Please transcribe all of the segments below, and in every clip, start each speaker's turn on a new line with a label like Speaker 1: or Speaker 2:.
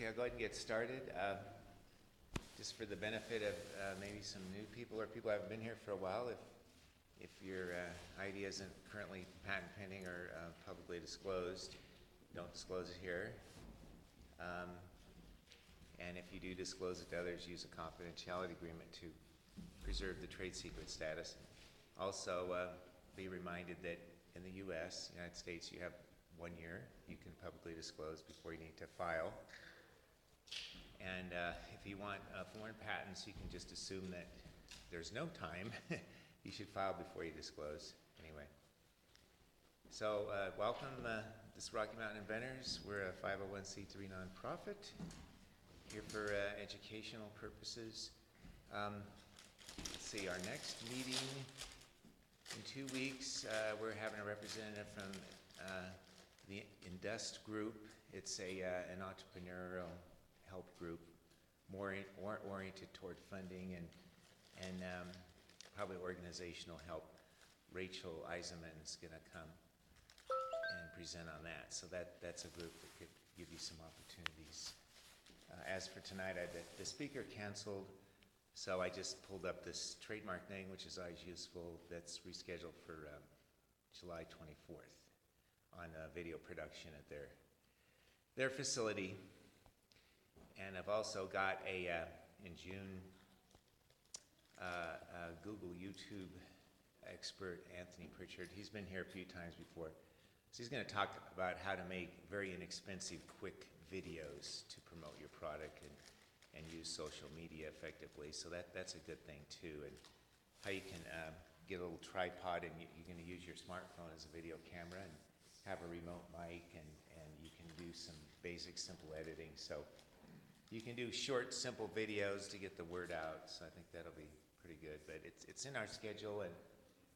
Speaker 1: Okay, I'll go ahead and get started. Just for the benefit of maybe some new people or people who haven't been here for a while, if your idea isn't currently patent pending or publicly disclosed, don't disclose it here. And if you do disclose it to others, use a confidentiality agreement to preserve the trade secret status. Also, be reminded that in the U.S., United States, you have 1 year you can publicly disclose before you need to file. And if you want foreign patents, you can just assume that there's no time. You should file before you disclose anyway. So welcome, this Rocky Mountain Inventors. We're a 501c3 nonprofit here for educational purposes. Let's see, our next meeting in 2 weeks, we're having a representative from the Indust Group. It's an entrepreneurial help group, more oriented toward funding and probably organizational help. Rachel Eisenman's going to come and present on that. So that's a group that could give you some opportunities. As for tonight, the speaker canceled, so I just pulled up this trademark thing, which is always useful. That's rescheduled for July 24th on video production at their facility. And I've also got in June, Google YouTube expert, Anthony Pritchard. He's been here a few times before. So he's going to talk about how to make very inexpensive, quick videos to promote your product and use social media effectively. So that's a good thing too. And how you can get a little tripod and you're going to use your smartphone as a video camera and have a remote mic and you can do some basic, simple editing. So you can do short, simple videos to get the word out. So I think that'll be pretty good. But it's in our schedule, and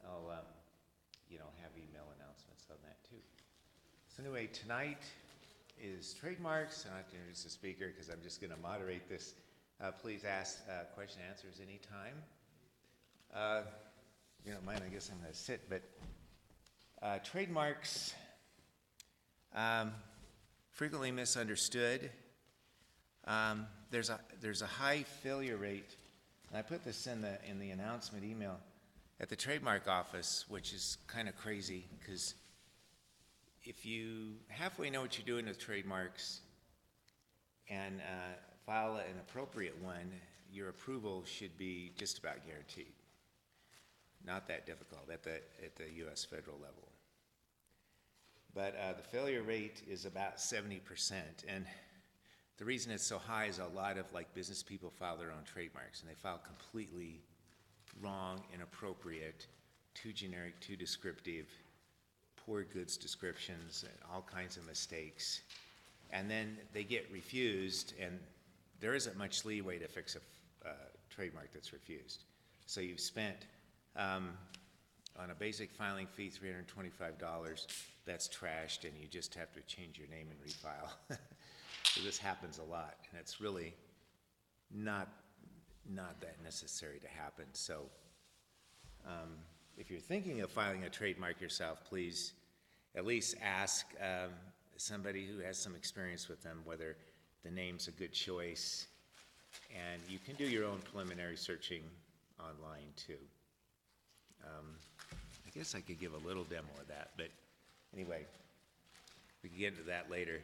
Speaker 1: I'll have email announcements on that too. So anyway, tonight is trademarks. I don't have to introduce the speaker because I'm just going to moderate this. Please ask question and answers anytime. If you don't mind, I guess I'm going to sit. But trademarks, frequently misunderstood. There's a high failure rate, and I put this in the announcement email at the trademark office, which is kind of crazy because if you halfway know what you're doing with trademarks and file an appropriate one, your approval should be just about guaranteed. Not that difficult at the U.S. federal level. But the failure rate is about 70%, and the reason it's so high is a lot of business people file their own trademarks, and they file completely wrong, inappropriate, too generic, too descriptive, poor goods descriptions, and all kinds of mistakes. And then they get refused, and there isn't much leeway to fix a trademark that's refused. So you've spent, on a basic filing fee, $325, that's trashed, and you just have to change your name and refile. So this happens a lot, and it's really not that necessary to happen. So if you're thinking of filing a trademark yourself, please at least ask somebody who has some experience with them whether the name's a good choice. And you can do your own preliminary searching online too. I guess I could give a little demo of that, but anyway, we can get into that later.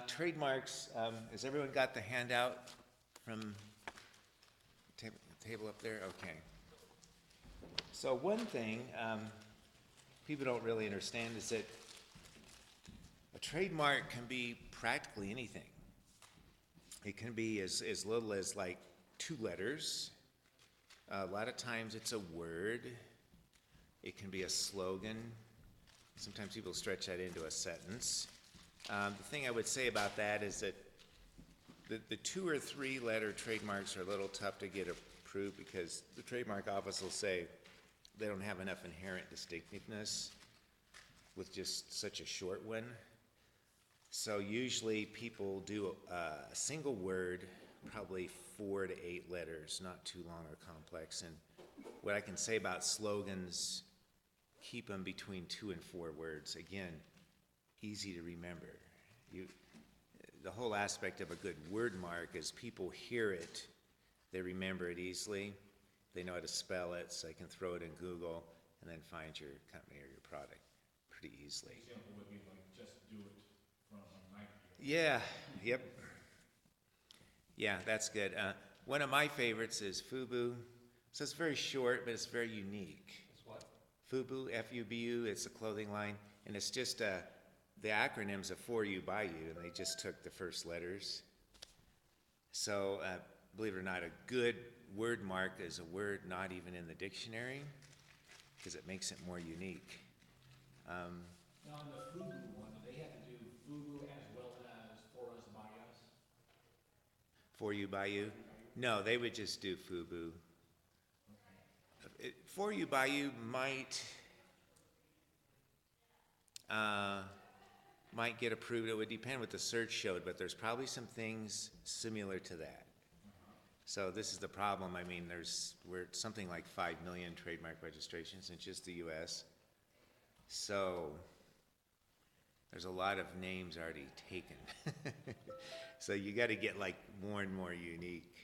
Speaker 1: Trademarks, has everyone got the handout from the table up there? Okay. So one thing people don't really understand is that a trademark can be practically anything. It can be as little as 2 letters. A lot of times it's a word. It can be a slogan. Sometimes people stretch that into a sentence. The thing I would say about that is that the 2 or 3 letter trademarks are a little tough to get approved because the trademark office will say they don't have enough inherent distinctiveness with just such a short one. So usually people do a single word, probably 4 to 8 letters, not too long or complex. And what I can say about slogans, keep them between 2 and 4 words. Again, easy to remember. the whole aspect of a good word mark is people hear it, they remember it easily, they know how to spell it, so they can throw it in Google and then find your company or your product pretty easily.
Speaker 2: An example would be like just do it from Nike.
Speaker 1: Yeah, yep. Yeah, that's good. One of my favorites is FUBU. So it's very short, but it's very unique.
Speaker 2: It's what?
Speaker 1: FUBU, F-U-B-U, it's a clothing line, and it's just the acronym's of For You, By You, and they just took the first letters. So, believe it or not, a good word mark is a word not even in the dictionary, because it makes it more unique.
Speaker 2: Now, on the FUBU one, do they have to do FUBU as well as For Us, By Us?
Speaker 1: For You, By You? No, they would just do FUBU. For You, By You might get approved. It would depend what the search showed, but there's probably some things similar to that. So this is the problem. I mean, we're at something like 5 million trademark registrations in just the U.S. So there's a lot of names already taken. So you got to get like more and more unique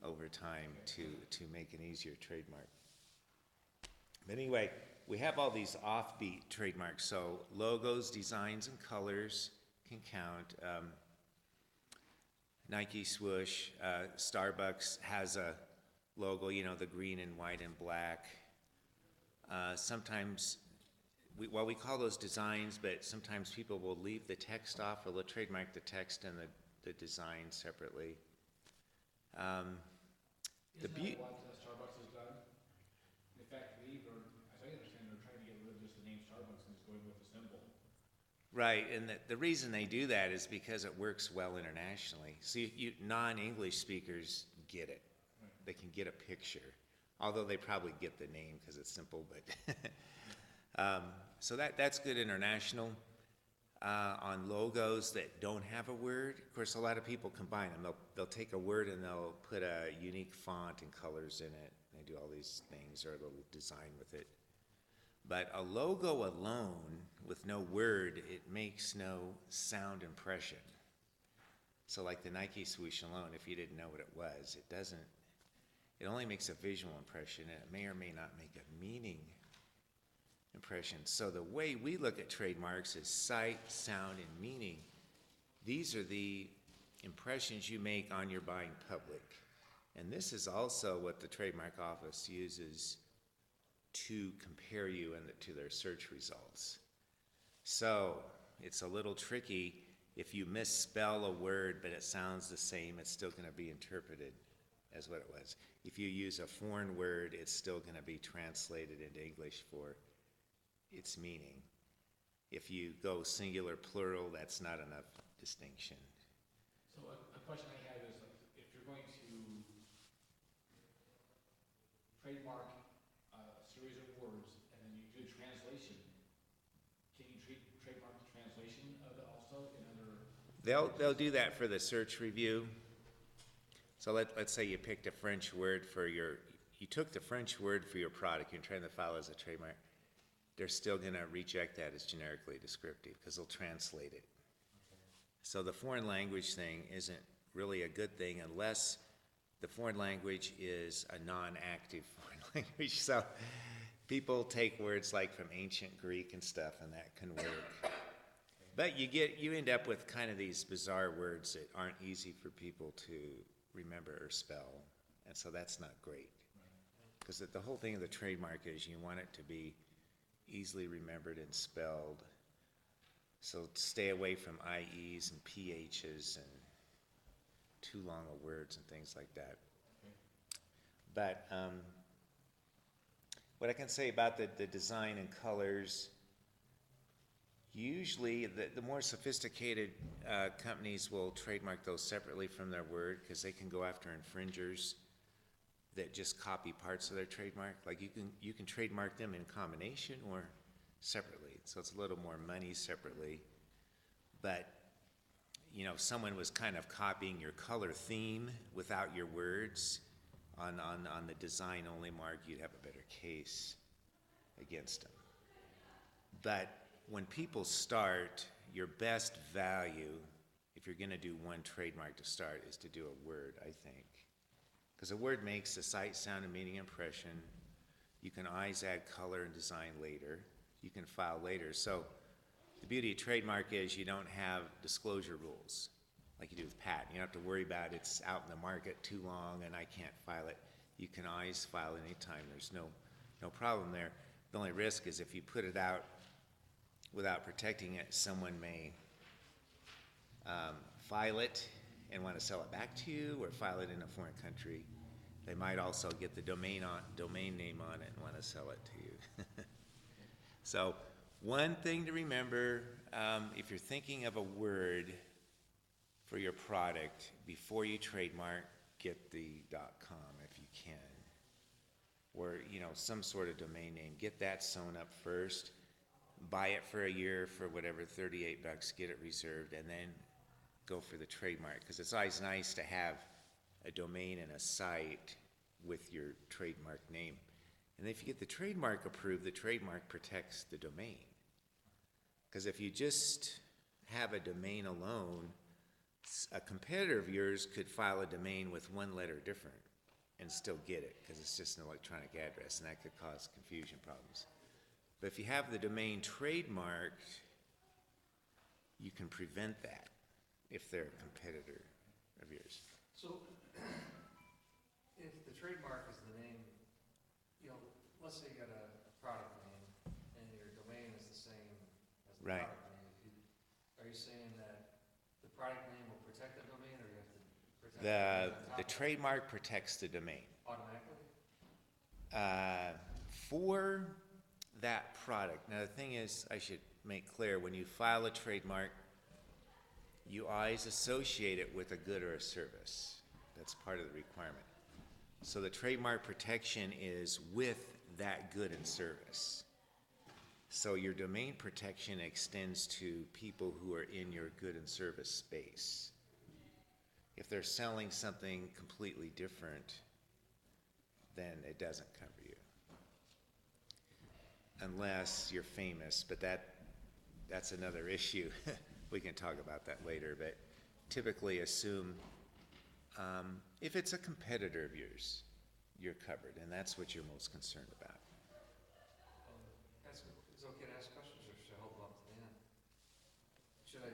Speaker 1: over time to make an easier trademark. But anyway, we have all these offbeat trademarks. So logos, designs, and colors can count. Nike swoosh, Starbucks has a logo, you know, the green and white and black. Sometimes, we call those designs, but sometimes people will leave the text off, or they'll trademark the text and the design separately.
Speaker 2: Isn't that what Starbucks has done? In fact, as I understand, they're trying to get rid of just the name Starbucks and just going with the symbol.
Speaker 1: Right, and the reason they do that is because it works well internationally. So you non-English speakers get it.
Speaker 2: Right.
Speaker 1: They can get a picture, although they probably get the name because it's simple. But so that's good international. On logos that don't have a word, of course, a lot of people combine them. They'll take a word and they'll put a unique font and colors in it. They do all these things or a little design with it. But a logo alone with no word, it makes no sound impression. So like the Nike swoosh alone, if you didn't know what it was, it only makes a visual impression, and it may or may not make a meaning impression. So the way we look at trademarks is sight, sound, and meaning. These are the impressions you make on your buying public. And this is also what the Trademark Office uses to compare you to their search results. So it's a little tricky. If you misspell a word but it sounds the same, it's still going to be interpreted as what it was. If you use a foreign word, it's still going to be translated into English for its meaning. If you go singular, plural, that's not enough distinction.
Speaker 2: So a question I have is, like, if you're going to trademark a series of words and then you do translation, can you trademark the translation of it also in other?
Speaker 1: They'll do that for the search review. So let's say you picked a French word you took the French word for your product, you're trying to file as a trademark. They're still going to reject that as generically descriptive because they'll translate it.
Speaker 2: Okay.
Speaker 1: So the foreign language thing isn't really a good thing unless the foreign language is a non-active foreign language. So people take words like from ancient Greek and stuff, and that can work. But you end up with kind of these bizarre words that aren't easy for people to remember or spell, and so that's not great. Because the whole thing of the trademark is you want it to be easily remembered and spelled. So stay away from IEs and PHs and too long of words and things like that.
Speaker 2: Okay.
Speaker 1: But what I can say about the design and colors, usually the more sophisticated companies will trademark those separately from their word because they can go after infringers that just copy parts of their trademark. Like you can trademark them in combination or separately. So it's a little more money separately. But you know, if someone was kind of copying your color theme without your words on the design only mark, you'd have a better case against them. But when people start, your best value if you're gonna do one trademark to start, is to do a word, I think. Because a word makes a sight, sound, and meaning impression. You can always add color and design later. You can file later. So the beauty of trademark is you don't have disclosure rules like you do with patent. You don't have to worry about it's out in the market too long and I can't file it. You can always file anytime. There's no problem there. The only risk is if you put it out without protecting it, someone may file it and want to sell it back to you, or file it in a foreign country. They might also get the domain name on it and want to sell it to you. So one thing to remember, if you're thinking of a word for your product, before you trademark, get the .com if you can, or some sort of domain name. Get that sewn up first. Buy it for a year for whatever, $38, get it reserved, and then go for the trademark, because it's always nice to have a domain and a site with your trademark name. And if you get the trademark approved, the trademark protects the domain. Because if you just have a domain alone, a competitor of yours could file a domain with one letter different and still get it, because it's just an electronic address, and that could cause confusion problems. But if you have the domain trademarked, you can prevent that if they're a competitor of yours.
Speaker 3: So, if the trademark is the name, let's say you got a product name, and your domain is the same as the
Speaker 1: Right.
Speaker 3: product name, are you saying that the product name will protect the domain, or you have to protect
Speaker 1: The trademark protects the domain.
Speaker 3: automatically?
Speaker 1: For that product. Now, the thing is, I should make clear, when you file a trademark, you always associate it with a good or a service. That's part of the requirement. So the trademark protection is with that good and service. So your domain protection extends to people who are in your good and service space. If they're selling something completely different, then it doesn't cover you. Unless you're famous, but that's another issue. We can talk about that later, but typically assume if it's a competitor of yours, you're covered, and that's what you're most concerned about.
Speaker 3: Is it okay to ask questions, or should I hold them up to the end? Should I,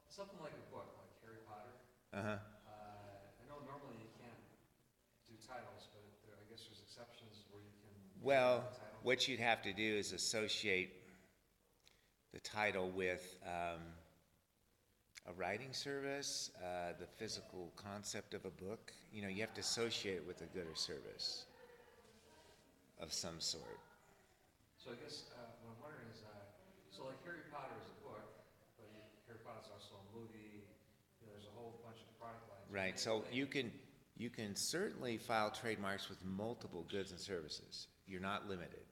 Speaker 3: something like a book, like Harry Potter.
Speaker 1: Uh-huh.
Speaker 3: I know normally you can't do titles, but I guess there's exceptions where you can.
Speaker 1: Well,
Speaker 3: do the title.
Speaker 1: what you'd have to do is associate the title with a writing service, the physical concept of a book. You have to associate it with a good or service of some sort.
Speaker 3: So I guess what I'm wondering is, so like Harry Potter is a book, but Harry Potter's also a movie. There's a whole bunch of product lines.
Speaker 1: Right, so you can certainly file trademarks with multiple goods and services. You're not limited.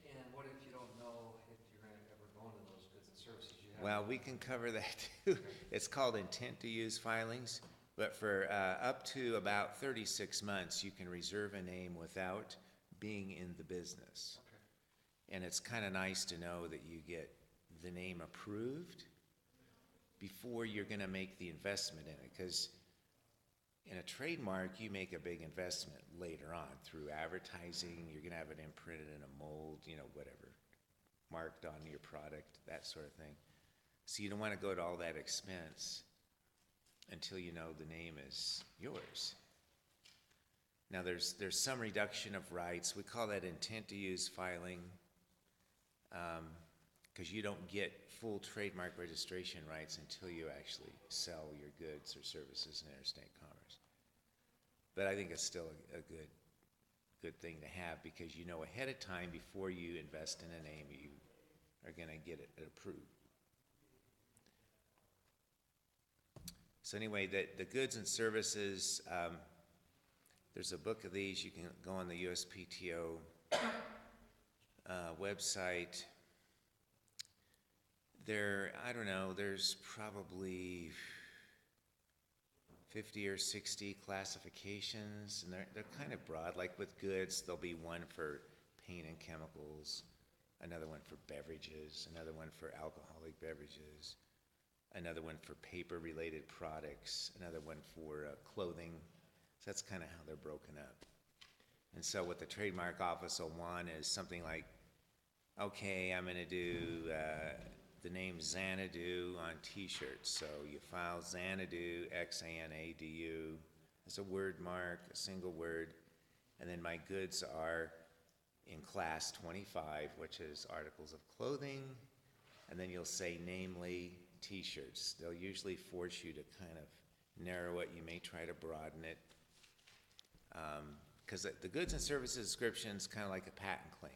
Speaker 3: And what if you don't know if you're going to ever go into those goods and services?
Speaker 1: Well, we can cover that too. It's called intent to use filings, but for up to about 36 months, you can reserve a name without being in the business.
Speaker 3: Okay.
Speaker 1: And it's kind of nice to know that you get the name approved before you're going to make the investment in it, because in a trademark, you make a big investment later on through advertising. You're going to have it imprinted in a mold, whatever, marked on your product, that sort of thing. So you don't want to go to all that expense until you know the name is yours. Now, there's some reduction of rights. We call that intent to use filing, because you don't get full trademark registration rights until you actually sell your goods or services in interstate commerce. But I think it's still a good thing to have, because you know ahead of time, before you invest in a name, you are going to get it approved. So anyway, the goods and services, there's a book of these. You can go on the USPTO website. There's probably 50 or 60 classifications, and they're kind of broad. Like with goods, there'll be one for paint and chemicals, another one for beverages, another one for alcoholic beverages, another one for paper-related products, another one for clothing. So that's kind of how they're broken up. And so what the trademark office will want is something like, okay, I'm going to do the name Xanadu on T-shirts. So you file Xanadu, Xanadu, as a word mark, a single word, and then my goods are in class 25, which is articles of clothing, and then you'll say, namely, T-shirts. They'll usually force you to kind of narrow it. You may try to broaden it. Because the goods and services description is kind of like a patent claim.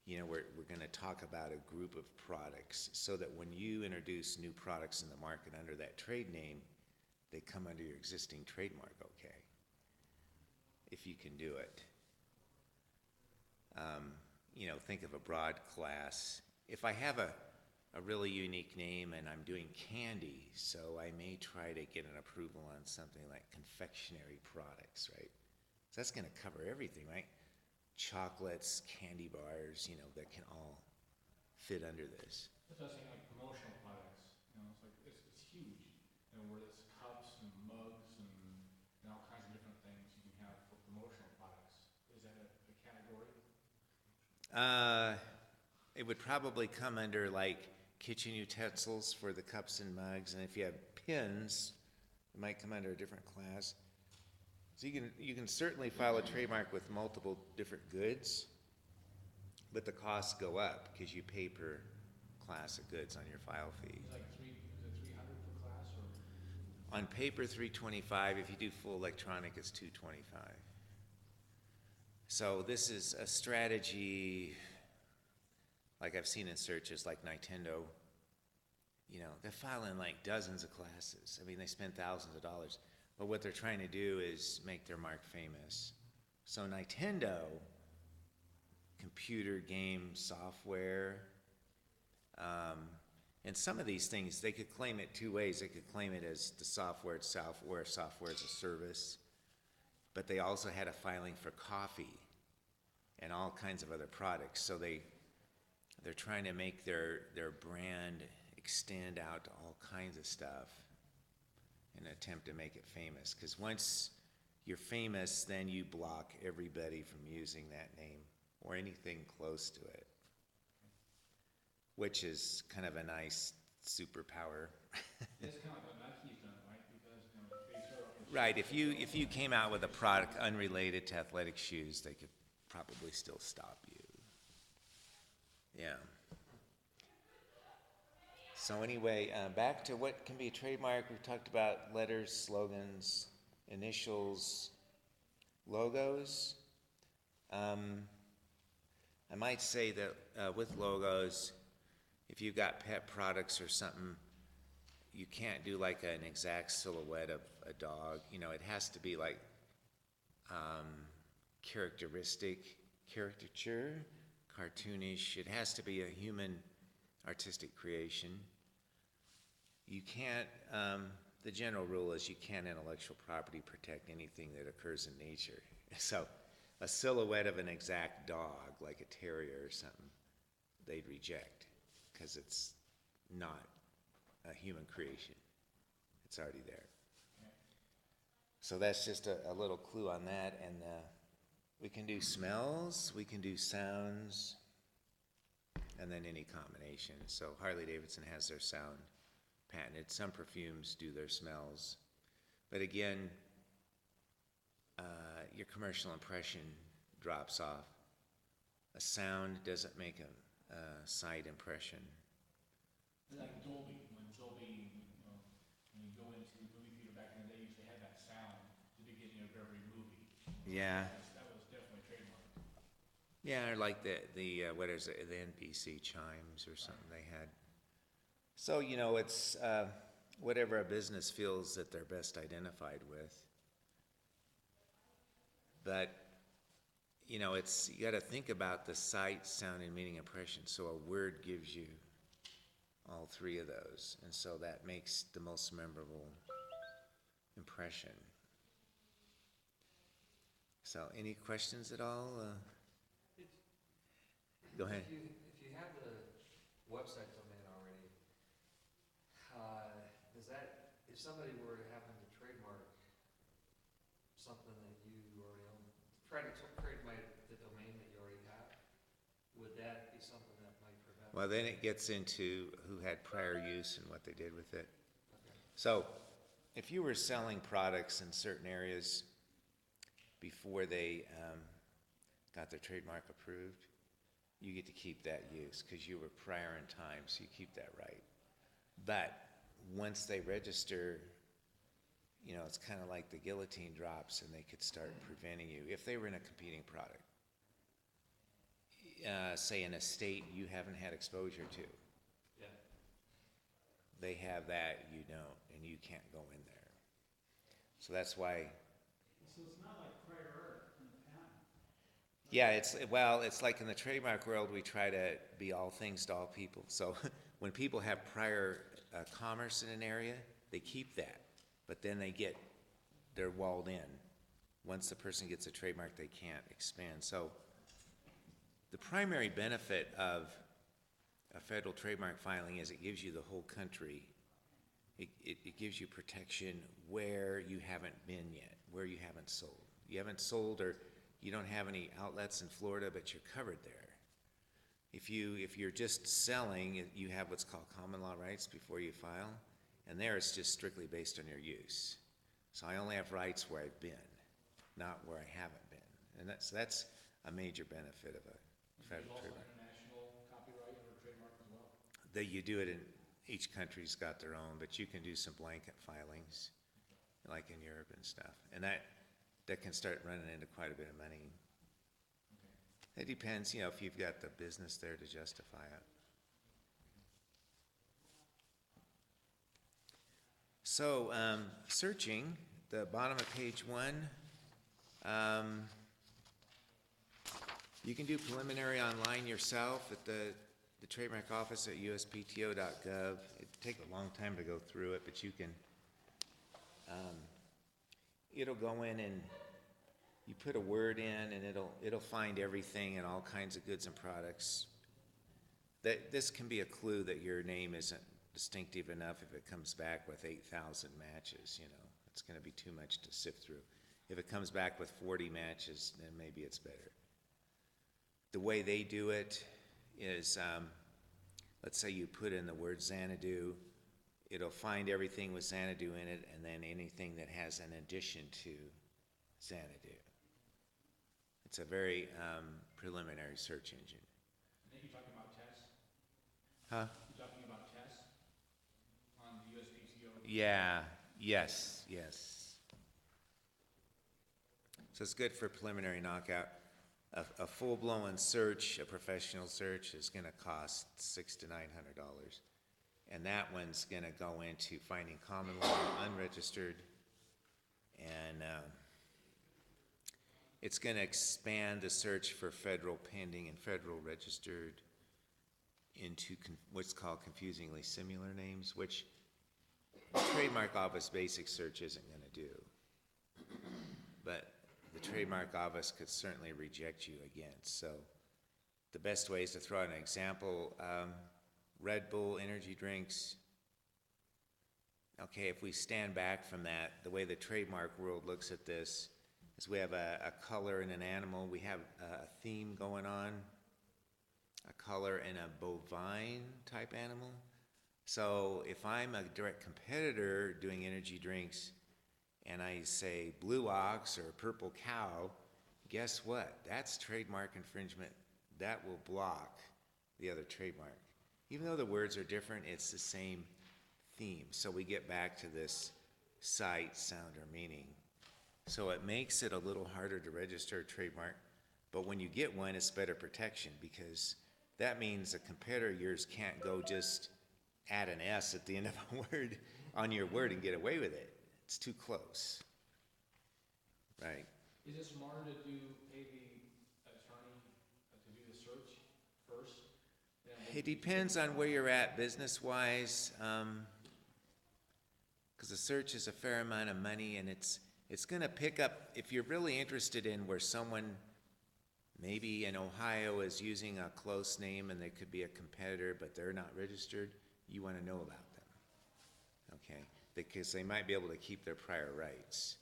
Speaker 1: You know, we're going to talk about a group of products so that when you introduce new products in the market under that trade name, they come under your existing trademark, okay, if you can do it. You know, think of a broad class. If I have a really unique name and I'm doing candy, so I may try to get an approval on something like confectionery products, right? So that's going to cover everything, right? Chocolates, candy bars, you know, that can all fit under this.
Speaker 2: That's what I was saying, like promotional products, you know, it's like, it's huge. You know, where it's cups and mugs and all kinds of different things you can have for promotional products. Is that a category?
Speaker 1: It would probably come under like kitchen utensils for the cups and mugs, and if you have pins, it might come under a different class. So you can certainly file a trademark with multiple different goods, but the costs go up because you pay per class of goods on your file fee.
Speaker 2: Is it 300 per class or?
Speaker 1: On paper, $325. If you do full electronic, it's $225. So this is a strategy like I've seen in searches like Nintendo. You know, they're filing like dozens of classes. I mean, they spend thousands of dollars. But what they're trying to do is make their mark famous. So Nintendo, computer game software, and some of these things, they could claim it two ways. They could claim it as the software itself or software as a service. But they also had a filing for coffee and all kinds of other products. So they're trying to make their brand extend out to all kinds of stuff in an attempt to make it famous. Because once you're famous, then you block everybody from using that name or anything close to it, which is kind of a nice superpower.
Speaker 2: It's kind of like what Nike's done, right? Because, you know, they sort of.
Speaker 1: Right, if you came out with a product unrelated to athletic shoes, they could probably still stop you. Yeah. So anyway, back to what can be a trademark. We've talked about letters, slogans, initials, logos. I might say that with logos, if you've got pet products or something, you can't do like an exact silhouette of a dog. You know, it has to be like caricature, cartoonish. It has to be a human artistic creation. You can't, the general rule is you can't intellectual property protect anything that occurs in nature. So a silhouette of an exact dog, like a terrier or something, they'd reject because it's not a human creation. It's already there. So that's just a little clue on that. And we can do smells, we can do sounds, and then any combination. So Harley-Davidson has their sound patented. Some perfumes do their smells. But again, your commercial impression drops off. A sound doesn't make a sight impression.
Speaker 2: Like Dolby, when Dolby, you know, when you go into the movie theater back in the day, you used to have that sound at the beginning of every movie.
Speaker 1: Yeah.
Speaker 2: That was definitely trademarked.
Speaker 1: Yeah, or like the what is it, the NBC chimes or something they had. So, you know, it's whatever a business feels that they're best identified with. But, you know, it's, you got to think about the sight, sound, and meaning impression. So a word gives you all three of those. And so that makes the most memorable impression. So any questions at all? Go ahead.
Speaker 3: If you have the website domain already, if somebody were to happen to trademark something that you already own, try to trademark the domain that you already have, would that be something that might prevent?
Speaker 1: Well, then it gets into who had prior use and what they did with it.
Speaker 3: Okay.
Speaker 1: So, if you were selling products in certain areas before they got their trademark approved, you get to keep that use because you were prior in time, so you keep that right. But once they register, you know, it's kind of like the guillotine drops and they could start preventing you if they were in a competing product. Say in a state you haven't had exposure to.
Speaker 3: Yeah.
Speaker 1: They have that, you don't, and you can't go in there. So that's why.
Speaker 2: So it's not like prior art in the patent?
Speaker 1: Yeah, it's like in the trademark world, we try to be all things to all people. So when people have prior commerce in an area, they keep that, but then they're walled in. Once the person gets a trademark, they can't expand. So the primary benefit of a federal trademark filing is it gives you the whole country. It gives you protection where you haven't been yet, where you haven't sold. You haven't sold, or you don't have any outlets in Florida, but you're covered there. If you're just selling, you have what's called common law rights before you file, and there it's just strictly based on your use. So I only have rights where I've been, not where I haven't been. And that's a major benefit of a federal trademark.
Speaker 2: International copyright or trademark as well?
Speaker 1: That you do it in, each country's got their own, but you can do some blanket filings, like in Europe and stuff. And that can start running into quite a bit of money.
Speaker 2: Okay.
Speaker 1: It depends, you know, if you've got the business there to justify it. So, searching, the bottom of page 1, you can do preliminary online yourself at the trademark office at uspto.gov. It'd take a long time to go through it, but you can, it'll go in and you put a word in and it'll find everything and all kinds of goods and products. This can be a clue that your name isn't distinctive enough if it comes back with 8,000 matches, you know. It's gonna be too much to sift through. If it comes back with 40 matches, then maybe it's better. The way they do it is, let's say you put in the word Xanadu, it'll find everything with Xanadu in it and then anything that has an addition to Xanadu. It's a very preliminary search engine.
Speaker 2: I think you're talking about tests?
Speaker 1: Huh?
Speaker 2: You're talking about tests on the USPTO?
Speaker 1: Yeah, yes. So it's good for preliminary knockout. A full-blown search, a professional search, is gonna cost $600 to $900. And that one's gonna go into finding common law, unregistered, and it's gonna expand the search for federal pending and federal registered into what's called confusingly similar names, which the trademark office basic search isn't gonna do. But the trademark office could certainly reject you against. So the best way is to throw out an example. Red Bull energy drinks. Okay, if we stand back from that, the way the trademark world looks at this is we have a color and an animal. We have a theme going on, a color and a bovine type animal. So if I'm a direct competitor doing energy drinks and I say blue ox or purple cow, guess what? That's trademark infringement. That will block the other trademark. Even though the words are different, it's the same theme. So we get back to this sight, sound, or meaning. So it makes it a little harder to register a trademark, but when you get one, it's better protection because that means a competitor of yours can't go just add an S at the end of a word on your word and get away with it. It's too close, right?
Speaker 2: Is it smarter to pay the attorney to do the search first?
Speaker 1: It depends on where you're at business-wise, because the search is a fair amount of money, and it's going to pick up, if you're really interested in where someone maybe in Ohio is using a close name and they could be a competitor, but they're not registered, you want to know about them, okay? because they might be able to keep their prior rights.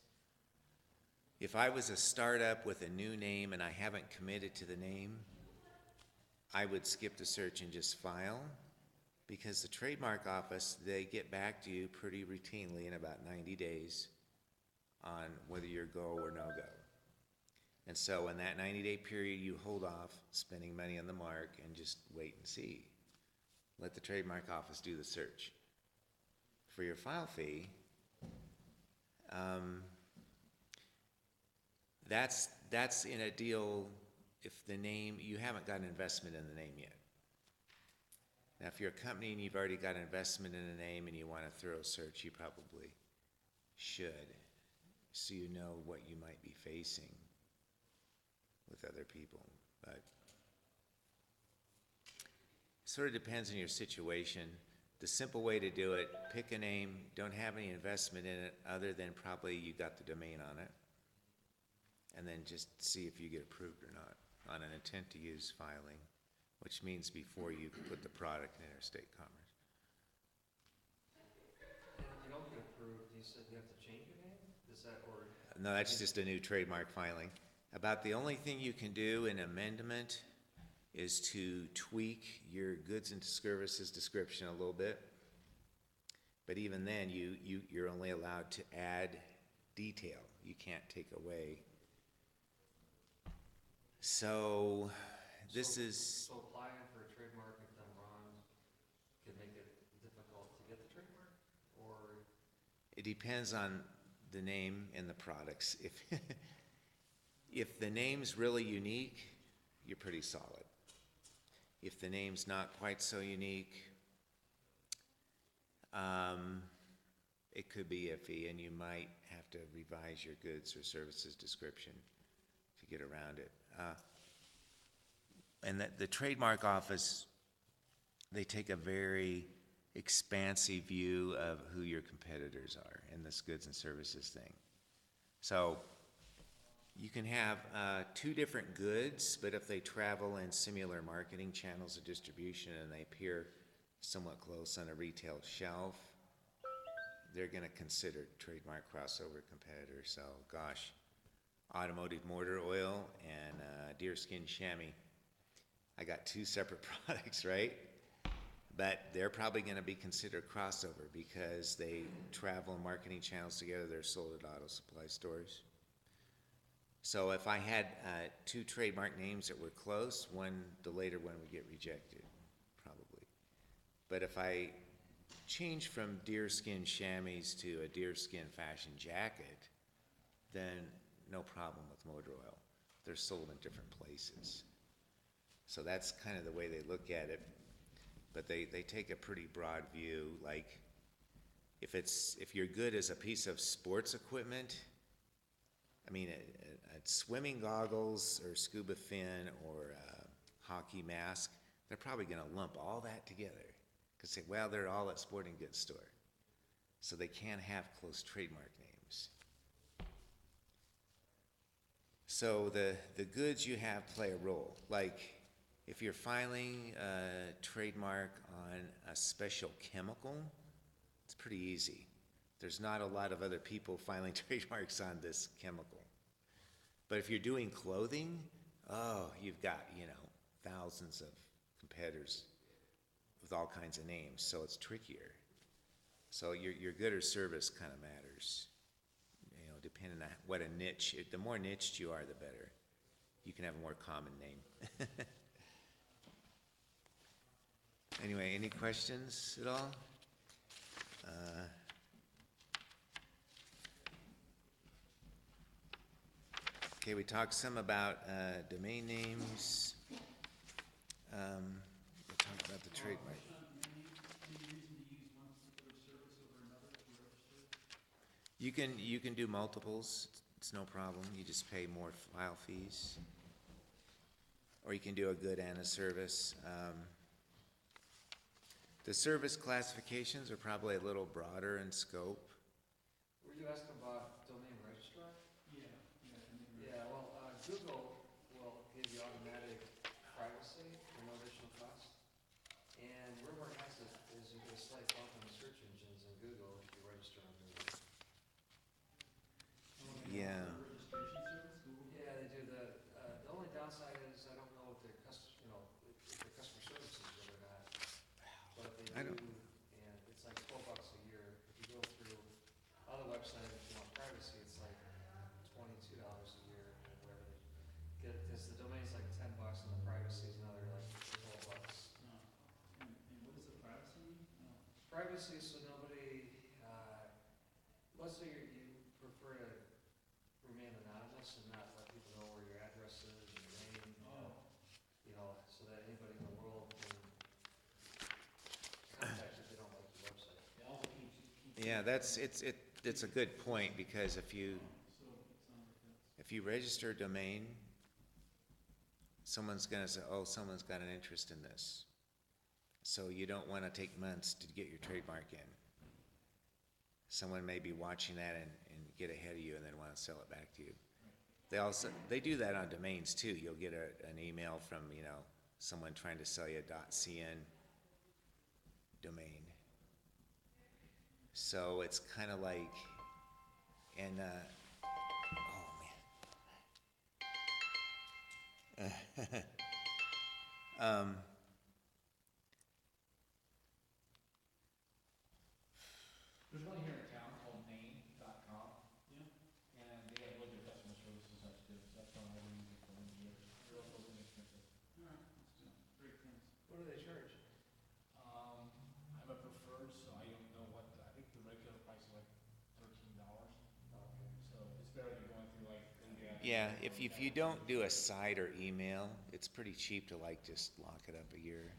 Speaker 1: If I was a startup with a new name and I haven't committed to the name, I would skip the search and just file, because the trademark office, they get back to you pretty routinely in about 90 days on whether you're go or no go. And so in that 90-day period, you hold off spending money on the mark and just wait and see. Let the trademark office do the search. For your file fee, that's in a deal if the name, you haven't got an investment in the name yet. Now, if you're a company and you've already got an investment in a name and you want a thorough search, you probably should, so you know what you might be facing with other people. But it sort of depends on your situation. The simple way to do it, pick a name, don't have any investment in it other than probably you got the domain on it, and then just see if you get approved or not on an intent to use filing, which means before you put the product in interstate commerce.
Speaker 3: And if you don't get approved, you said you have to change your name? Is that, or?
Speaker 1: No, that's just a new trademark filing. About the only thing you can do in amendment is to tweak your goods and services description a little bit. But even then, you're only allowed to add detail. You can't take away. So this is...
Speaker 3: So applying for a trademark if done wrong can make it difficult to get the trademark? Or?
Speaker 1: It depends on the name and the products. If the name's really unique, you're pretty solid. If the name's not quite so unique, it could be iffy, and you might have to revise your goods or services description to get around it. And the trademark office, they take a very expansive view of who your competitors are in this goods and services thing. So you can have two different goods, but if they travel in similar marketing channels of distribution and they appear somewhat close on a retail shelf, they're going to consider trademark crossover competitors. So, gosh, automotive motor oil and deerskin chamois. I got two separate products, right? But they're probably going to be considered crossover because they travel in marketing channels together. They're sold at auto supply stores. So if I had two trademark names that were close, the later one would get rejected, probably. But if I change from deerskin chamois to a deerskin fashion jacket, then no problem with motor oil. They're sold in different places. So that's kind of the way they look at it. But they take a pretty broad view. Like, if you're good as a piece of sports equipment, I mean, swimming goggles or scuba fin or a hockey mask, they're probably going to lump all that together because well, they're all at sporting goods store. So they can't have close trademark names. So the goods you have play a role. Like, if you're filing a trademark on a special chemical, it's pretty easy. There's not a lot of other people filing trademarks on this chemical. But if you're doing clothing, oh, you've got, thousands of competitors with all kinds of names, so it's trickier. So your good or service kind of matters, depending on what a niche. The more niched you are, the better. You can have a more common name. Anyway, any questions at all? Okay, we talked some about domain names. We'll talk about the trademark.
Speaker 4: Any reason to use one particular service over another if you're registered?
Speaker 1: You can do multiples. It's no problem. You just pay more file fees. Or you can do a good and a service. The service classifications are probably a little broader in scope.
Speaker 3: Were you asking about domain registrar?
Speaker 4: Yeah.
Speaker 3: Yeah, well, Google will give you automatic privacy for no additional cost. And rumor has it is you get a slight bump in the search engines in Google if you register register under it.
Speaker 1: Yeah.
Speaker 4: Registration service, Google?
Speaker 3: Yeah, they do the only downside is I don't know what their if their customer service is good or not. But they
Speaker 1: I
Speaker 3: do,
Speaker 1: don't-
Speaker 3: and it's like $12 a year. If you go through other websites, if you want privacy, it's like $22 a year or whatever they get, because the domain's like $10 and the privacy is another like $12.
Speaker 4: No. And what does the privacy mean? No.
Speaker 3: Privacy, so nobody, let's say you prefer to remain anonymous and not let people know where your address is and your name,
Speaker 4: Oh.
Speaker 3: so that anybody in the world can contact you if they don't like your website.
Speaker 4: It also keeps.
Speaker 1: Yeah, it's a good point, because if you
Speaker 4: So it sounds like that's.
Speaker 1: register a domain, someone's gonna say, oh, someone's got an interest in this. So you don't wanna take months to get your trademark in. Someone may be watching that and get ahead of you and then wanna sell it back to you. They do that on domains too. You'll get an email from, someone trying to sell you a .cn domain. So it's kinda like, and, oh man.
Speaker 2: There's one here in town called Maine.com,
Speaker 4: Yeah.
Speaker 2: and they have really good customer service and such too, so that's one I've been using for many years. They're also really inexpensive.
Speaker 4: All right, that's good. Great, thanks.
Speaker 3: What do they charge?
Speaker 2: I'm a preferred, so I don't know I think the regular price is like $13.
Speaker 3: Okay.
Speaker 2: So it's better than going through like GoDaddy.
Speaker 1: Yeah, if you don't do a site or email, it's pretty cheap to just lock it up a year.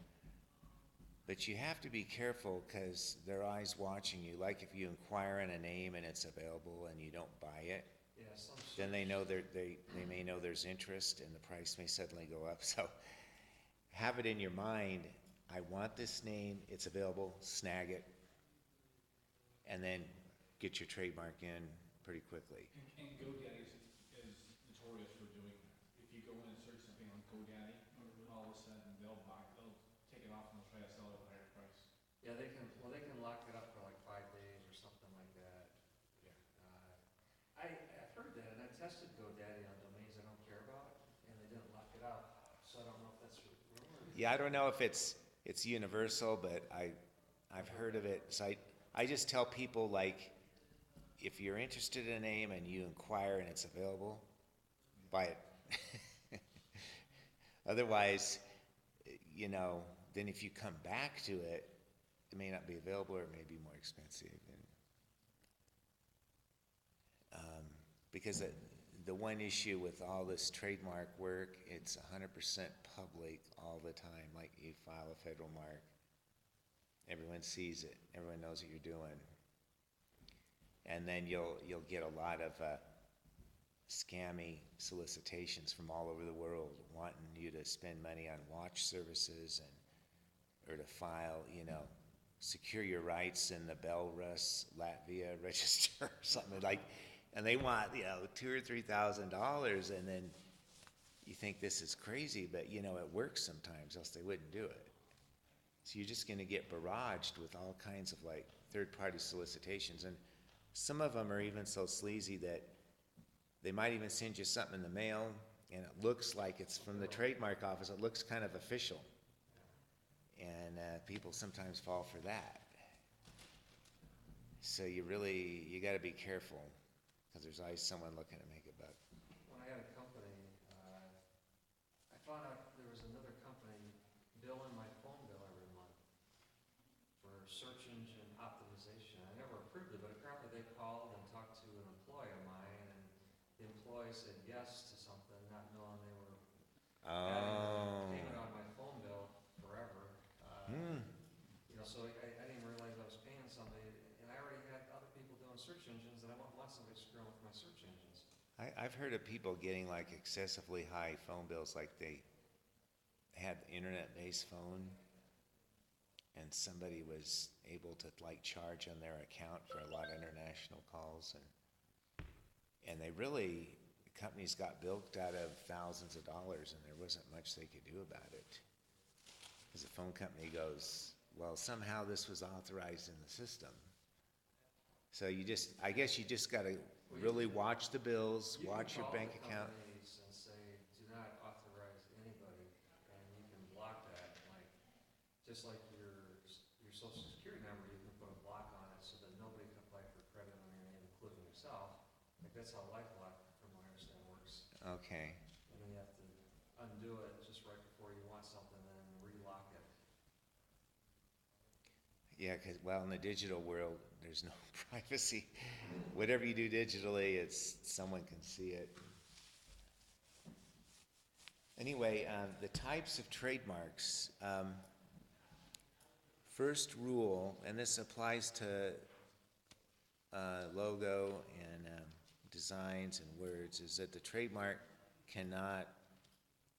Speaker 1: But you have to be careful, because they're always watching you. Like if you inquire in a name and it's available and you don't buy it,
Speaker 3: Yeah,
Speaker 1: then they know they may know there's interest and the price may suddenly go up. So have it in your mind, I want this name, it's available, snag it, and then get your trademark in pretty quickly.
Speaker 2: And GoDaddy is notorious for doing that. If you go in and search something on GoDaddy, all of a sudden they'll take it off and they'll try to sell it at a higher price.
Speaker 3: Yeah, they can lock it up for like 5 days or something like that.
Speaker 2: Yeah.
Speaker 3: I've heard that, and I tested GoDaddy on domains I don't care about, and they didn't lock it up, so I don't know if that's rumor.
Speaker 1: Yeah, I don't know if it's universal, but I've heard of it. So I just tell people, like, if you're interested in a name and you inquire and it's available, buy it. Otherwise, then if you come back to it, it may not be available or it may be more expensive. Because the one issue with all this trademark work, it's 100% public all the time. Like you file a federal mark, everyone sees it, everyone knows what you're doing. And then you'll get a lot of scammy solicitations from all over the world wanting you to spend money on watch services or to file, secure your rights in the Belarus, Latvia register or something like, and they want, $2,000 or $3,000, and then you think this is crazy, but it works sometimes, else they wouldn't do it. So you're just gonna get barraged with all kinds of third-party solicitations, and some of them are even so sleazy that they might even send you something in the mail, and it looks like it's from the trademark office. It looks kind of official. And people sometimes fall for that. So you got to be careful, because there's always someone looking to make a buck.
Speaker 3: When I had a company, I found out there was another company billing my phone bill every month for search engine optimization. I never approved it, but apparently they called and talked to an employee of mine, and the employee said yes to something, not knowing they were
Speaker 1: Oh.
Speaker 3: payment on my phone bill forever. So I didn't realize I was paying somebody, and I already had other people doing search engines, and I wouldn't want somebody screwing with my search engines.
Speaker 1: I've heard of people getting excessively high phone bills, like they had internet-based phone, and somebody was able to charge on their account for a lot of international calls, and companies got bilked out of thousands of dollars, and there wasn't much they could do about it. Because the phone company goes, well, somehow this was authorized in the system. So I guess you just gotta really watch the bills,
Speaker 3: You can
Speaker 1: watch your
Speaker 3: call
Speaker 1: bank
Speaker 3: the
Speaker 1: account.
Speaker 3: companies and say, do not authorize anybody, and you can block that, like, just like your social security number, you can put a block on it so that nobody can apply for credit on your name, including yourself. Like, that's how LifeLock, from what I understand, works.
Speaker 1: Okay,
Speaker 3: And then you have to undo it just right before you want something, and then relock it.
Speaker 1: yeah, well, in the digital world, there's no privacy. Whatever you do digitally, someone can see it. Anyway, the types of trademarks. First rule, and this applies to logo and designs and words, is that the trademark cannot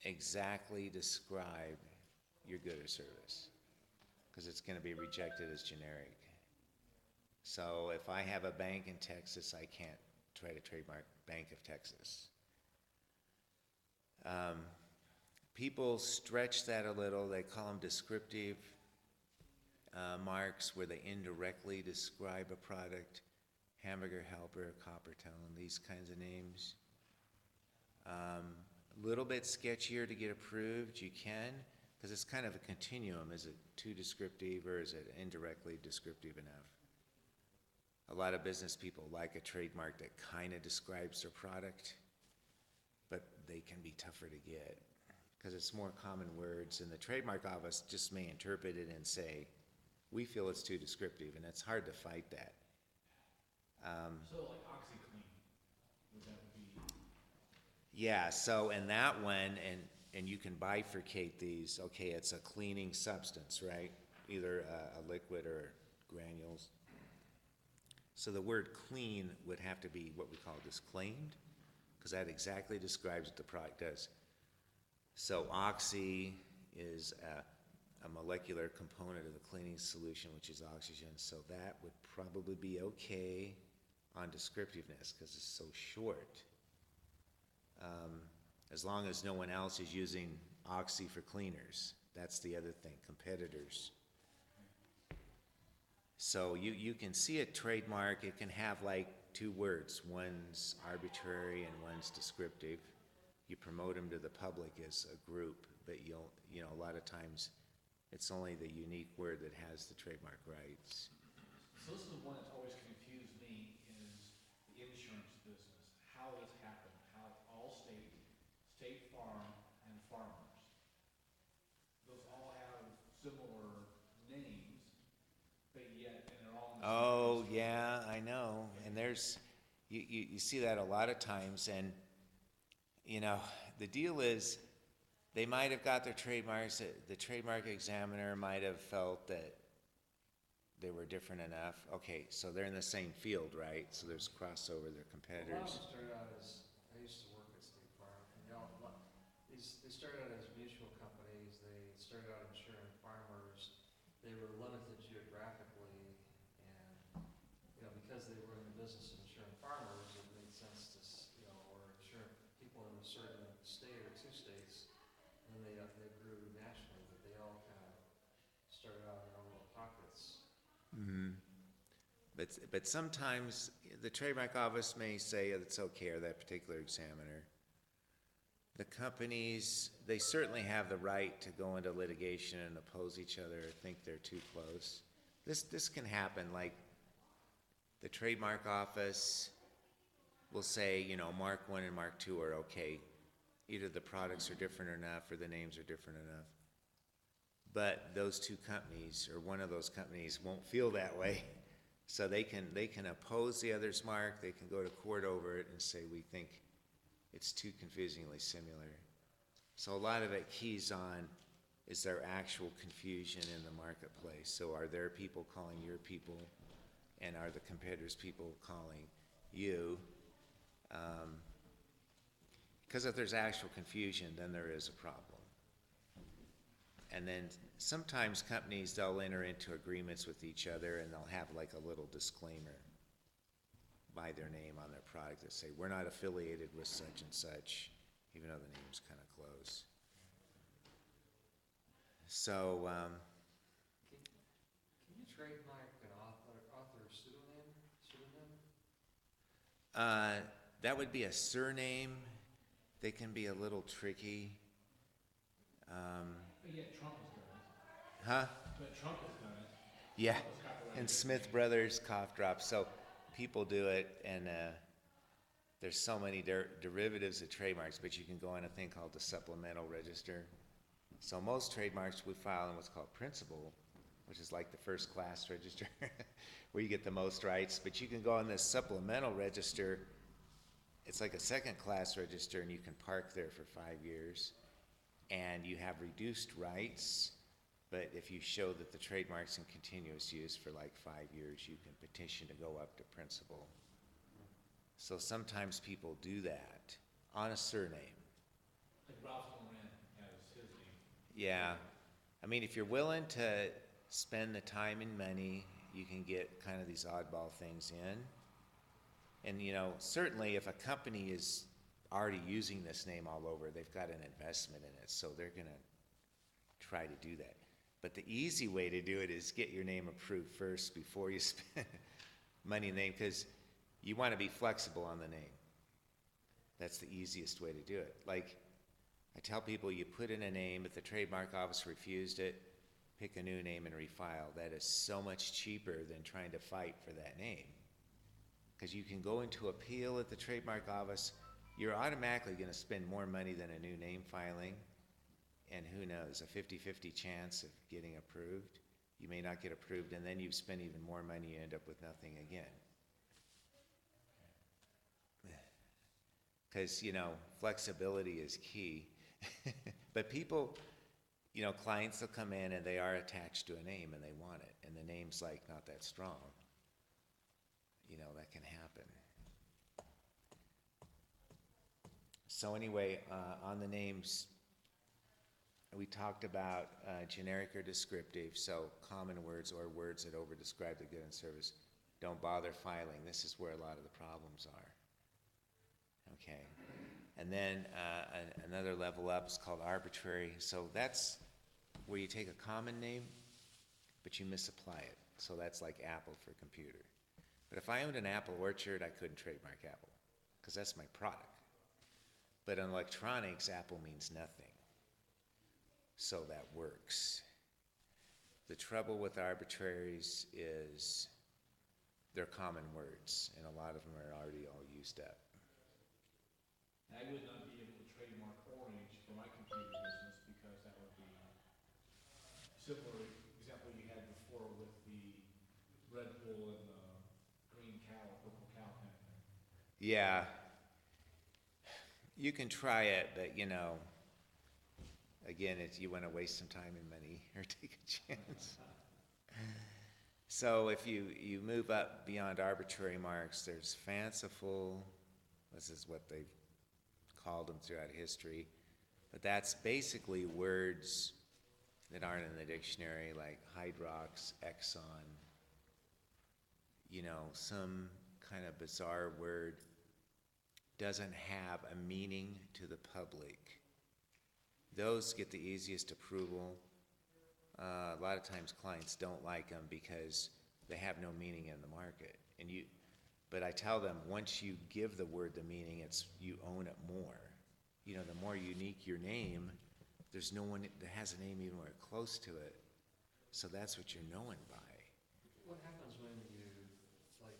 Speaker 1: exactly describe your good or service, because it's going to be rejected as generic. So if I have a bank in Texas, I can't try to trademark Bank of Texas. People stretch that a little. They call them descriptive marks, where they indirectly describe a product. Hamburger Helper, Coppertone, these kinds of names. A little bit sketchier to get approved, you can, because it's kind of a continuum. Is it too descriptive, or is it indirectly descriptive enough? A lot of business people like a trademark that kind of describes their product, but they can be tougher to get because it's more common words, and the trademark office just may interpret it and say, we feel it's too descriptive, and it's hard to fight that.
Speaker 2: So like OxyClean, would that be?
Speaker 1: Yeah, so in that one, and you can bifurcate these, okay, it's a cleaning substance, right? Either a liquid or granules. So the word clean would have to be what we call disclaimed, because that exactly describes what the product does. So oxy is a molecular component of the cleaning solution, which is oxygen, so that would probably be okay on descriptiveness, because it's so short. As long as no one else is using oxy for cleaners. That's the other thing, competitors. So you can see a trademark, it can have like two words. One's arbitrary and one's descriptive. You promote them to the public as a group, but a lot of times it's only the unique word that has the trademark rights.
Speaker 2: So this is the one that's always confused me, is the insurance business, how this happened, how Allstate, State Farm, and Farmers, those all have similar names, but yet, and they're all in the same
Speaker 1: Oh,
Speaker 2: industry.
Speaker 1: yeah, I know. And you see that a lot of times, and, the deal is, they might have got their trademarks, the trademark examiner might have felt that they were different enough. Okay, so they're in the same field, right? So there's crossover, they're
Speaker 3: A lot of
Speaker 1: competitors.
Speaker 3: them started out as, I used to work at State Farm, and they started out as mutual companies, they started out insuring farmers, they were limited geographically, and, because they were in the business of insuring farmers, it made sense to, or insuring people in a certain state or two states, and then they grew nationally, but they all kind of started out in their own little pockets.
Speaker 1: Mhm. But sometimes the trademark office may say it's okay, or that particular examiner. The companies, they certainly have the right to go into litigation and oppose each other or think they're too close. This can happen, like the trademark office will say, Mark 1 and Mark 2 are okay. Either the products are different enough or the names are different enough. But those two companies, or one of those companies, won't feel that way. So they can oppose the other's mark, they can go to court over it and say, we think it's too confusingly similar. So a lot of it keys on, is there actual confusion in the marketplace? So are there people calling your people, and are the competitors' people calling you? Because if there's actual confusion, then there is a problem. And then sometimes companies, they'll enter into agreements with each other, and they'll have like a little disclaimer by their name on their product that say, we're not affiliated with such and such, even though the name's kind of close. So,
Speaker 3: Can you trademark an author pseudonym?
Speaker 1: That would be a surname. They can be a little tricky.
Speaker 2: But yeah, Trump has done it.
Speaker 1: Huh?
Speaker 2: But Trump has done it.
Speaker 1: Yeah.
Speaker 2: Trump has copyrighted
Speaker 1: And
Speaker 2: his
Speaker 1: Smith
Speaker 2: name.
Speaker 1: Brothers cough drops. So people do it, and there's so many derivatives of trademarks, but you can go on a thing called the supplemental register. So most trademarks we file in what's called principal, which is like the first class register, where you get the most rights. But you can go on this supplemental register. It's like a second class register, and you can park there for 5 years, and you have reduced rights. But if you show that the trademark's in continuous use for like 5 years, you can petition to go up to principal. So sometimes people do that on a surname.
Speaker 2: Like Ralph Lauren has his name.
Speaker 1: Yeah. I mean, if you're willing to spend the time and money, you can get kind of these oddball things in. And, you know, certainly if a company is already using this name all over, they've got an investment in it, so they're going to try to do that. But the easy way to do it is get your name approved first before you spend money in the name, because you want to be flexible on the name. That's the easiest way to do it. Like, I tell people, you put in a name, if the trademark office refused it, pick a new name and refile. That is so much cheaper than trying to fight for that name. Because you can go into appeal at the trademark office, you're automatically going to spend more money than a new name filing, and who knows, a 50-50 chance of getting approved. You may not get approved, and then you've spent even more money, you end up with nothing again. Because, you know, flexibility is key. But people, you know, clients will come in and they are attached to a name and they want it, and the name's like not that strong. You know, that can happen. So anyway, on the names, we talked about generic or descriptive, so common words or words that over-describe the good and service. Don't bother filing. This is where a lot of the problems are. Okay. And then another level up is called arbitrary. So that's where you take a common name, but you misapply it. So that's like Apple for computer. But if I owned an apple orchard, I couldn't trademark Apple, because that's my product. But in electronics, Apple means nothing. So that works. The trouble with arbitraries is they're common words, and a lot of them are already all used up.
Speaker 2: I would not be able to trademark orange for my computer business because that would be similar example you had before with the Red Bull and the green cow, purple cow kind of thing.
Speaker 1: Yeah, you can try it, but you know, again, you want to waste some time and money or take a chance. So if you move up beyond arbitrary marks, there's fanciful. This is what they've called them throughout history. But that's basically words that aren't in the dictionary, like Hydrox, Exxon, you know, some kind of bizarre word doesn't have a meaning to the public. Those get the easiest approval. A lot of times clients don't like them because they have no meaning in the market. But I tell them, once you give the word the meaning, you own it more. You know, the more unique your name, there's no one that has a name anywhere close to it. So that's what you're known by.
Speaker 3: What happens when you, like,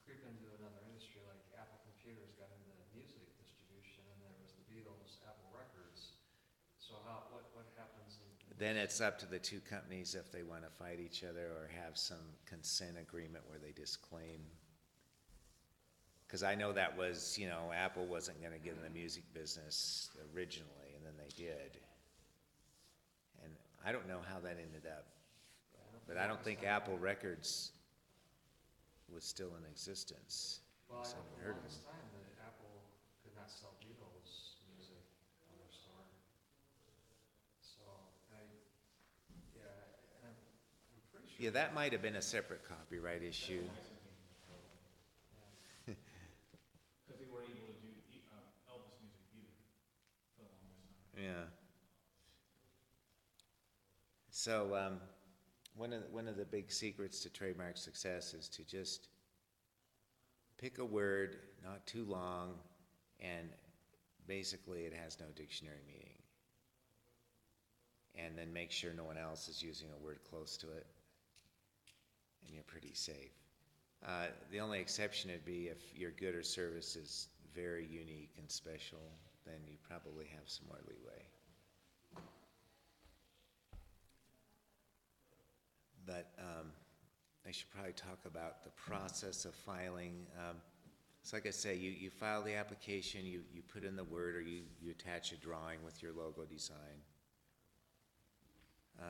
Speaker 3: creep into another industry, like Apple Computers got into music distribution, and there was the Beatles, Apple Records. So what happens in
Speaker 1: Then it's up to the two companies if they want to fight each other or have some consent agreement where they disclaim. Because I know that was, you know, Apple wasn't going to get in the music business originally, and then they did. And I don't know how that ended up. But I don't think Apple Records was still in existence.
Speaker 3: Well, I
Speaker 1: So
Speaker 3: know
Speaker 1: I've
Speaker 3: for
Speaker 1: heard
Speaker 3: the
Speaker 1: of
Speaker 3: longest
Speaker 1: them.
Speaker 3: time that Apple could not sell Beatles music on their store. So yeah, and I'm pretty sure.
Speaker 1: Yeah, that might have been a separate copyright issue.
Speaker 3: Yeah.
Speaker 2: Because they weren't able to do Elvis music either for the longest time.
Speaker 1: Yeah. So one of the big secrets to trademark success is to just pick a word, not too long, and basically it has no dictionary meaning. And then make sure no one else is using a word close to it, and you're pretty safe. The only exception would be if your good or service is very unique and special, then you probably have some more leeway. But I should probably talk about the process of filing. So like I say, you file the application, you put in the word, or you attach a drawing with your logo design.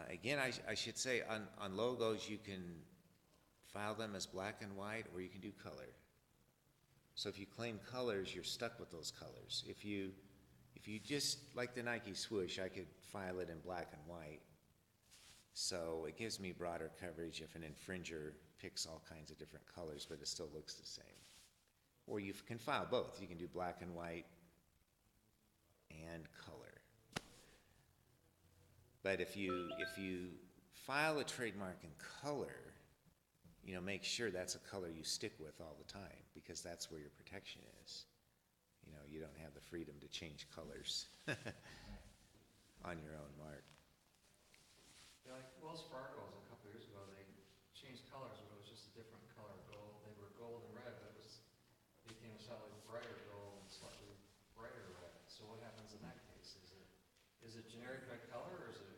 Speaker 1: Again, I should say on logos, you can file them as black and white, or you can do color. So if you claim colors, you're stuck with those colors. If you just, like the Nike swoosh, I could file it in black and white. So it gives me broader coverage if an infringer picks all kinds of different colors, but it still looks the same. Or you can file both. You can do black and white and color. But if you file a trademark in color, make sure that's a color you stick with all the time, because that's where your protection is. You don't have the freedom to change colors on your own mark.
Speaker 3: Yeah, like Wells Fargo's a couple years ago, they changed colors, but it was just a different color gold. They were gold and red, but it became a slightly brighter gold and slightly brighter red. So what happens in that case? Is it generic red color, or is it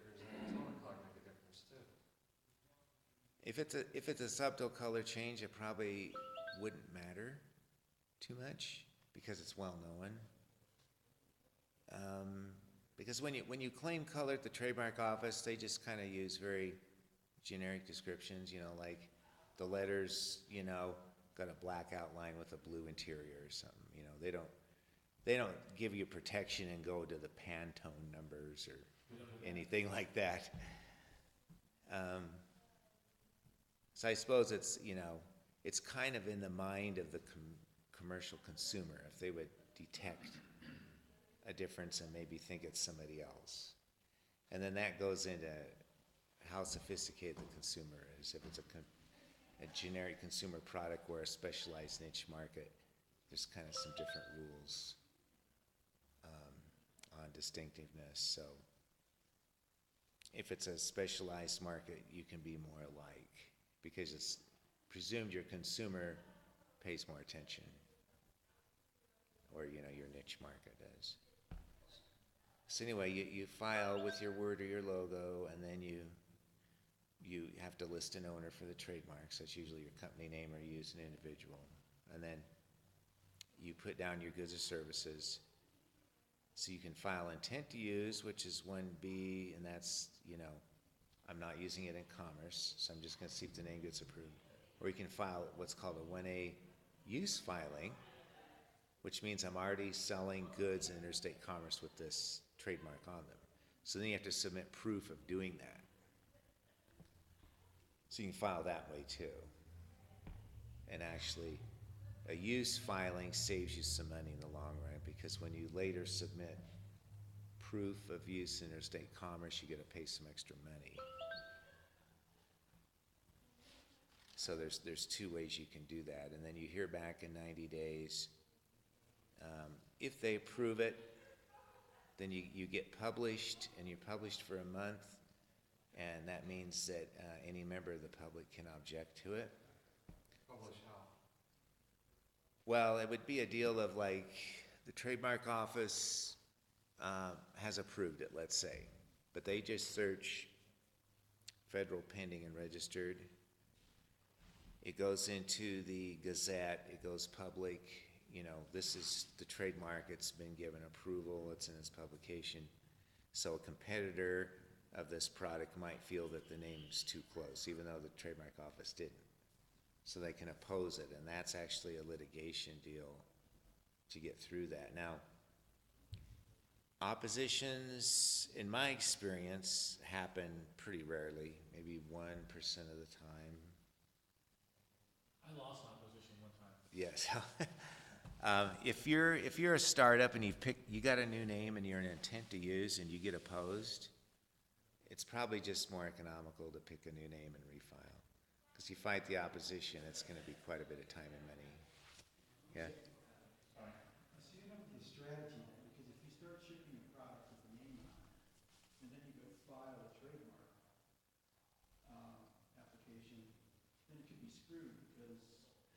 Speaker 3: tone of color make a difference too?
Speaker 1: If it's a subtle color change, it probably wouldn't matter too much because it's well known. Because when you claim color at the trademark office, they just kind of use very generic descriptions. Like the letters, got a black outline with a blue interior or something. They don't give you protection and go to the Pantone numbers or anything like that. So I suppose it's kind of in the mind of the commercial consumer if they would detect a difference and maybe think it's somebody else. And then that goes into how sophisticated the consumer is. If it's a generic consumer product or a specialized niche market, there's kind of some different rules on distinctiveness. So if it's a specialized market, you can be more alike because it's presumed your consumer pays more attention, or your niche market does. So anyway, you file with your word or your logo, and then you have to list an owner for the trademarks. That's usually your company name, or you use an individual. And then you put down your goods or services. So you can file intent to use, which is 1B, and that's, I'm not using it in commerce, so I'm just going to see if the name gets approved. Or you can file what's called a 1A use filing, which means I'm already selling goods in interstate commerce with this trademark on them. So then you have to submit proof of doing that. So you can file that way too. And actually, a use filing saves you some money in the long run, because when you later submit proof of use in interstate commerce, you get to pay some extra money. So there's two ways you can do that. And then you hear back in 90 days. If they approve it, then you get published, and you're published for a month, and that means that any member of the public can object to it.
Speaker 3: Publish how?
Speaker 1: Well, it would be a deal of like the trademark office has approved it, let's say, but they just search federal pending and registered. It goes into the Gazette, it goes public. This is the trademark, it's been given approval, it's in its publication. So a competitor of this product might feel that the name's too close, even though the trademark office didn't. So they can oppose it, and that's actually a litigation deal to get through that. Now, oppositions, in my experience, happen pretty rarely, maybe 1% of the time.
Speaker 2: I lost my position one time.
Speaker 1: Yes. If you're a startup and you got a new name and you're an intent to use and you get opposed, it's probably just more economical to pick a new name and refile. Because you fight the opposition, it's going to be quite a bit of time and money. Yeah.
Speaker 2: Sorry.
Speaker 4: So you have the strategy then, because if you start shipping a product with a name on it, and then you go file a trademark, application, then it could be screwed because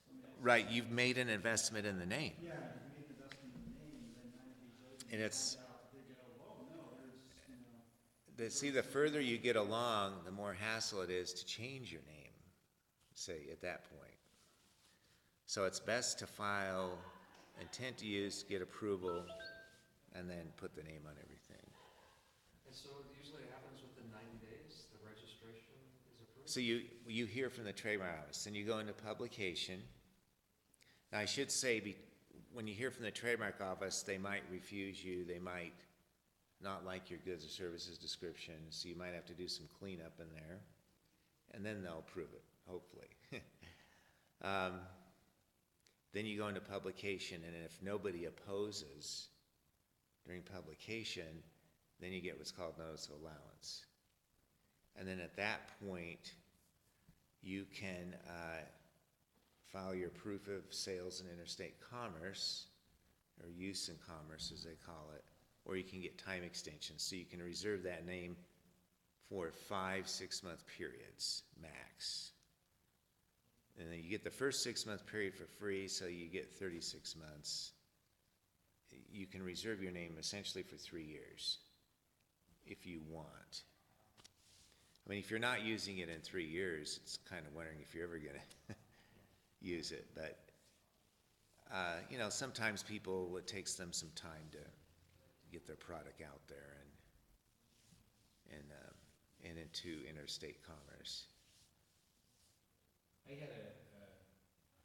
Speaker 4: somebody else.
Speaker 1: Right, you've made an investment in the name.
Speaker 4: Yeah, you've made an investment in the name, and then 90 days later,
Speaker 1: And
Speaker 4: you
Speaker 1: it's,
Speaker 4: find out, they go, oh, no, there's,
Speaker 1: see, the further you get along, the more hassle it is to change your name, say, at that point. So it's best to file intent to use, get approval, and then put the name on everything.
Speaker 3: And so it usually happens within 90 days, the registration is approved?
Speaker 1: So you hear from the trademark office, then you go into publication. Now, I should say, when you hear from the trademark office, they might refuse you, they might not like your goods or services description, so you might have to do some cleanup in there, and then they'll approve it, hopefully. Then you go into publication, and if nobody opposes during publication, then you get what's called notice of allowance. And then at that point, you can file your proof of sales in interstate commerce, or use in commerce as they call it, or you can get time extensions. So you can reserve that name for 5 6-month periods max. And then you get the first 6-month period for free, so you get 36 months. You can reserve your name essentially for 3 years if you want. I mean, if you're not using it in 3 years, it's kind of wondering if you're ever going to use it. But, you know, sometimes people, it takes them some time to get their product out there and into interstate commerce.
Speaker 2: I had a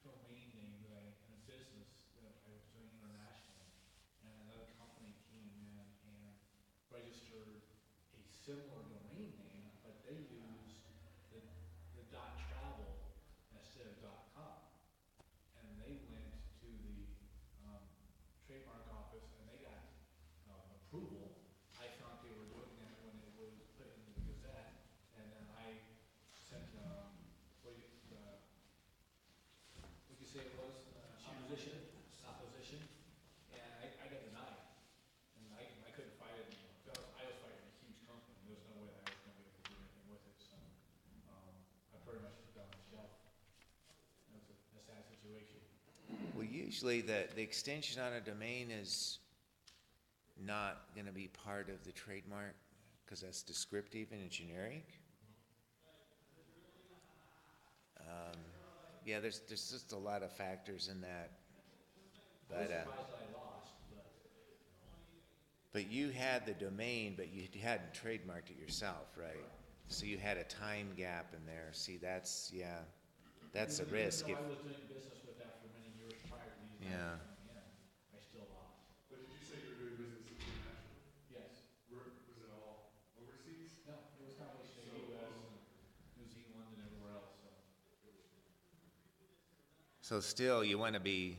Speaker 2: domain name that in a business that I was doing internationally, and another company came in and registered a similar domain name, but they used the .travel instead of .com. And they went to the trademark office and they got approval. I thought they were doing that when it was put into the Gazette, and then I sent what'd you say it was? Opposition, and I got denied. And I couldn't fight it anymore. I was fighting a huge company. There was no way that I was gonna be able to do anything with it, so, I pretty much put it on the shelf. It was a sad situation.
Speaker 1: Well, usually the extension on a domain is not gonna be part of the trademark, because that's descriptive and generic. Yeah, there's just a lot of factors in that.
Speaker 2: I was
Speaker 1: But,
Speaker 2: surprised that I lost,
Speaker 1: but you had the domain, but you hadn't trademarked it yourself, right? So you had a time gap in there. See, that's a risk.
Speaker 2: Even
Speaker 1: If,
Speaker 2: though I was doing business with that for many years prior to these guys
Speaker 1: Yeah.
Speaker 2: coming in, I still lost.
Speaker 5: But did you say you were doing business internationally?
Speaker 2: Yes.
Speaker 5: Was it all overseas?
Speaker 2: No, it was combination of US and New Zealand and everywhere else, so.
Speaker 1: so still, you want to be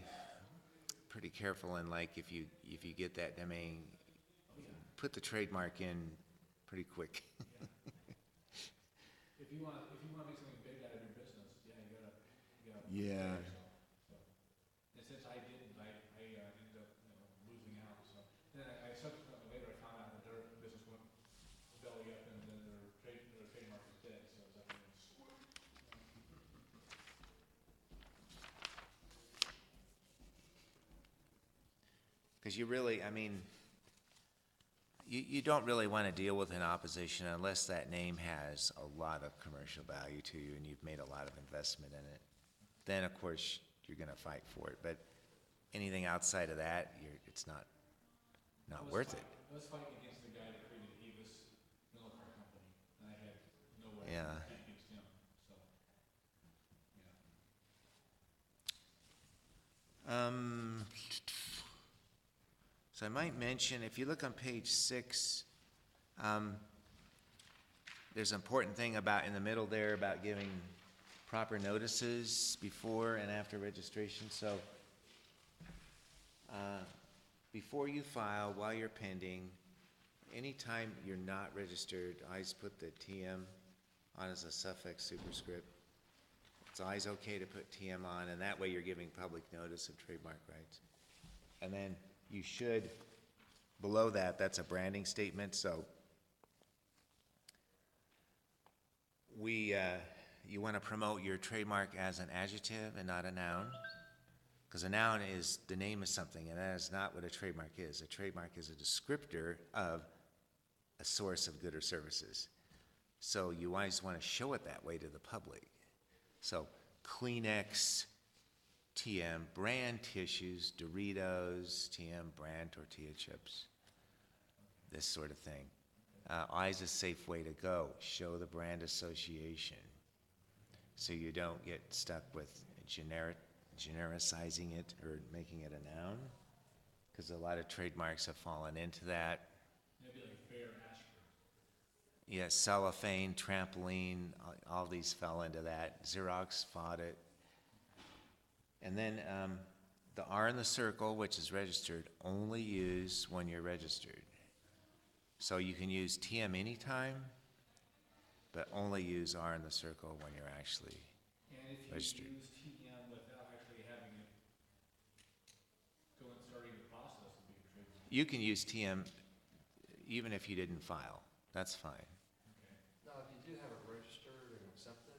Speaker 1: pretty careful, and like if you get that domain,
Speaker 2: Oh, yeah.
Speaker 1: put the trademark in pretty quick.
Speaker 2: If you want to make something big out of your business, yeah, you gotta.
Speaker 1: Yeah.
Speaker 2: prepare yourself, so. And since I didn't, I ended up, losing out, so. Then I subsequently later I found out that their business went belly up and then their trademark was dead, so it was like,
Speaker 1: Because you really, I mean, you don't really want to deal with an opposition unless that name has a lot of commercial value to you and you've made a lot of investment in it. Then, of course, you're going to fight for it. But anything outside of that, it's not worth it.
Speaker 2: I was fighting against the guy that created Avis Military Company, and I had no way
Speaker 1: Yeah.
Speaker 2: to compete against him, so, yeah.
Speaker 1: So I might mention, if you look on page 6, there's an important thing about in the middle there about giving proper notices before and after registration. So before you file, while you're pending, anytime you're not registered, I always put the TM on as a suffix superscript. It's It's always okay to put TM on, and that way you're giving public notice of trademark rights. And then you should, below that, that's a branding statement, so you want to promote your trademark as an adjective and not a noun, because a noun is, the name is something, and that is not what a trademark is. A trademark is a descriptor of a source of good or services. So you always want to show it that way to the public. So Kleenex, TM, brand tissues, Doritos, TM, brand tortilla chips, this sort of thing. Always a safe way to go. Show the brand association so you don't get stuck with genericizing it or making it a noun, because a lot of trademarks have fallen into that.
Speaker 2: Maybe like Bear Aspirin.
Speaker 1: Yeah, cellophane, trampoline, all these fell into that. Xerox fought it. And then the R in the circle, which is registered, only use when you're registered. So you can use TM anytime, but only use R in the circle when you're actually
Speaker 2: And if you
Speaker 1: registered.
Speaker 2: use TM without actually having it starting the process of being trademarked.
Speaker 1: You can use TM even if you didn't file. That's fine.
Speaker 2: Okay.
Speaker 3: Now, if you do have it registered and accepted,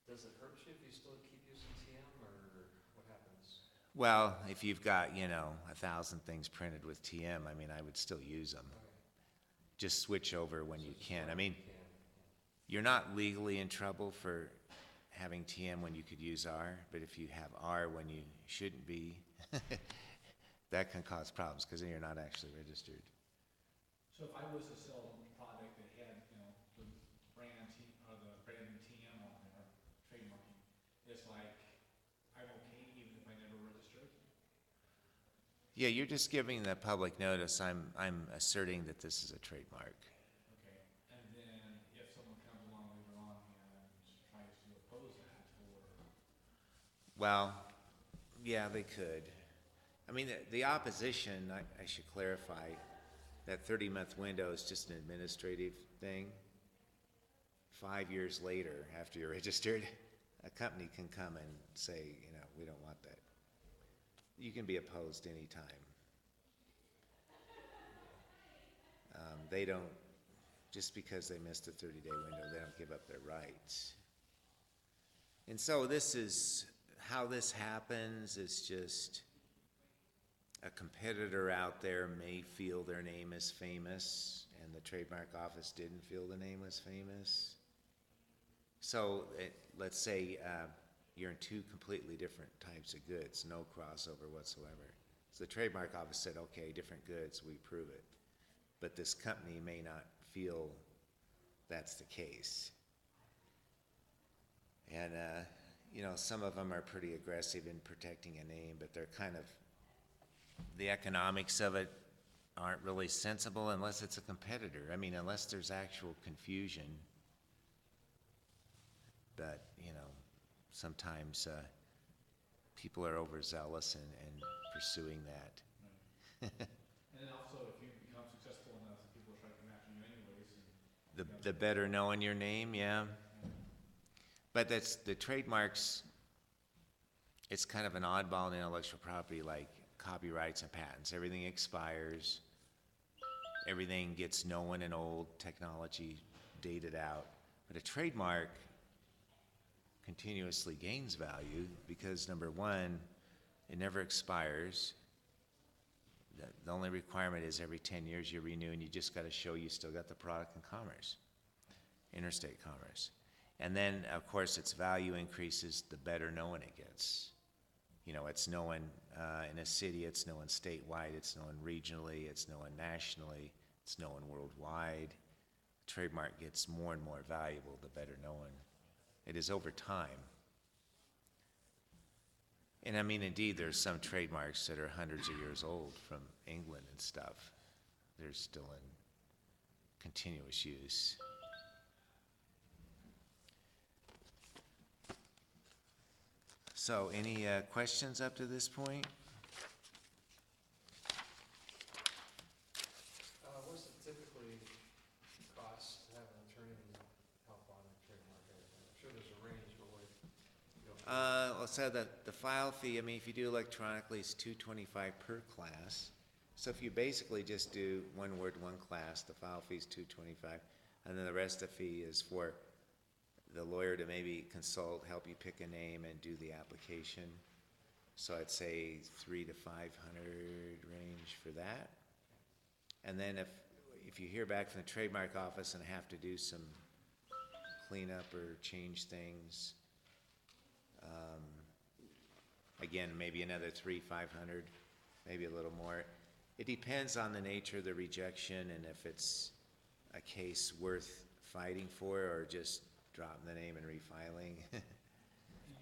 Speaker 3: does it hurt you if you still keep using TM, or what happens?
Speaker 1: Well, if you've got, 1,000 things printed with TM, I mean, I would still use them.
Speaker 3: Okay.
Speaker 1: Just switch over when
Speaker 3: So
Speaker 1: you
Speaker 3: just
Speaker 1: can. I
Speaker 3: when
Speaker 1: mean,
Speaker 3: you can,
Speaker 1: you're not legally in trouble for having TM when you could use R, but if you have R when you shouldn't be, that can cause problems, because then you're not actually registered.
Speaker 2: So if I was to sell a product that had, the brand or the branding TM on there, trademarking, it's like, I'm okay even if I never registered?
Speaker 1: Yeah, you're just giving the public notice, I'm asserting that this is a trademark.
Speaker 2: Okay, and then if someone comes along later on and tries to oppose that, or,
Speaker 1: Well, yeah, they could. I mean, the opposition, I should clarify, that 30-month window is just an administrative thing. 5 years later, after you're registered, a company can come and say, we don't want that. You can be opposed anytime. They don't, just because they missed a 30-day window, they don't give up their rights. And so this is, how this happens is just a competitor out there may feel their name is famous, and the trademark office didn't feel the name was famous. So let's say you're in two completely different types of goods, no crossover whatsoever. So the trademark office said, okay, different goods, we prove it. But this company may not feel that's the case. And, some of them are pretty aggressive in protecting a name, but they're kind of, the economics of it aren't really sensible unless it's a competitor. I mean, unless there's actual confusion. But, sometimes people are overzealous in pursuing that.
Speaker 2: and then also if you become successful enough, people will try to come after you anyways. And
Speaker 1: The better knowing your name, yeah. But that's, the trademarks, it's kind of an oddball in intellectual property, like copyrights and patents. Everything expires. Everything gets known and old, technology dated out. But a trademark continuously gains value because, number one, it never expires. The only requirement is every 10 years you renew, and you just got to show you still got the product in commerce, interstate commerce. And then, of course, its value increases the better known it gets. It's known in a city, it's known statewide, it's known regionally, it's known nationally, it's known worldwide. Trademark gets more and more valuable the better known it is over time. And I mean, indeed, there's some trademarks that are hundreds of years old from England and stuff. They're still in continuous use. So, any questions up to this point?
Speaker 3: What's it typically cost to have an attorney help on a trademark? I'm sure there's a range, but
Speaker 1: So the file fee, I mean, if you do electronically, it's $225 per class. So if you basically just do one word, one class, the file fee is $225, and then the rest of the fee is for the lawyer to maybe consult, help you pick a name and do the application. So I'd say $300 to $500 range for that. And then if you hear back from the trademark office and have to do some cleanup or change things, again, maybe another $300, $500, maybe a little more. It depends on the nature of the rejection and if it's a case worth fighting for or just dropping the name and refiling.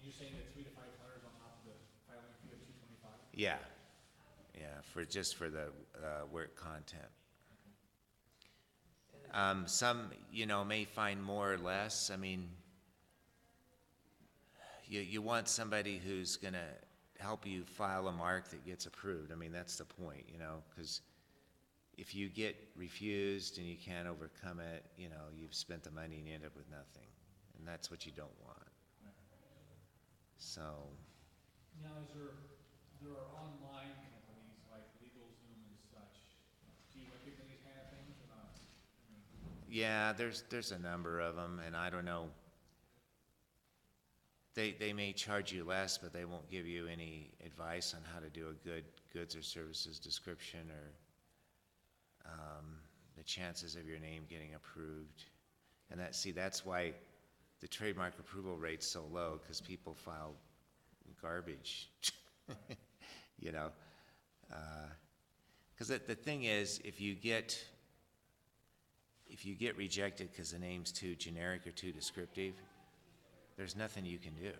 Speaker 2: You're saying that $300 to $500 on top of the filing fee of $225?
Speaker 1: Yeah, for the work content. Some, may find more or less. I mean, you want somebody who's gonna help you file a mark that gets approved. I mean, that's the point, because if you get refused and you can't overcome it, you've spent the money and you end up with nothing. And that's what you don't want. So,
Speaker 2: Now, there are online companies like LegalZoom and such. Do you recognize these kind of things or not?
Speaker 1: yeah, there's a number of them, and I don't know. They may charge you less, but they won't give you any advice on how to do a good goods or services description or the chances of your name getting approved. And that's why the trademark approval rate's so low, because people file garbage, Because the thing is, if you get rejected because the name's too generic or too descriptive, there's nothing you can do.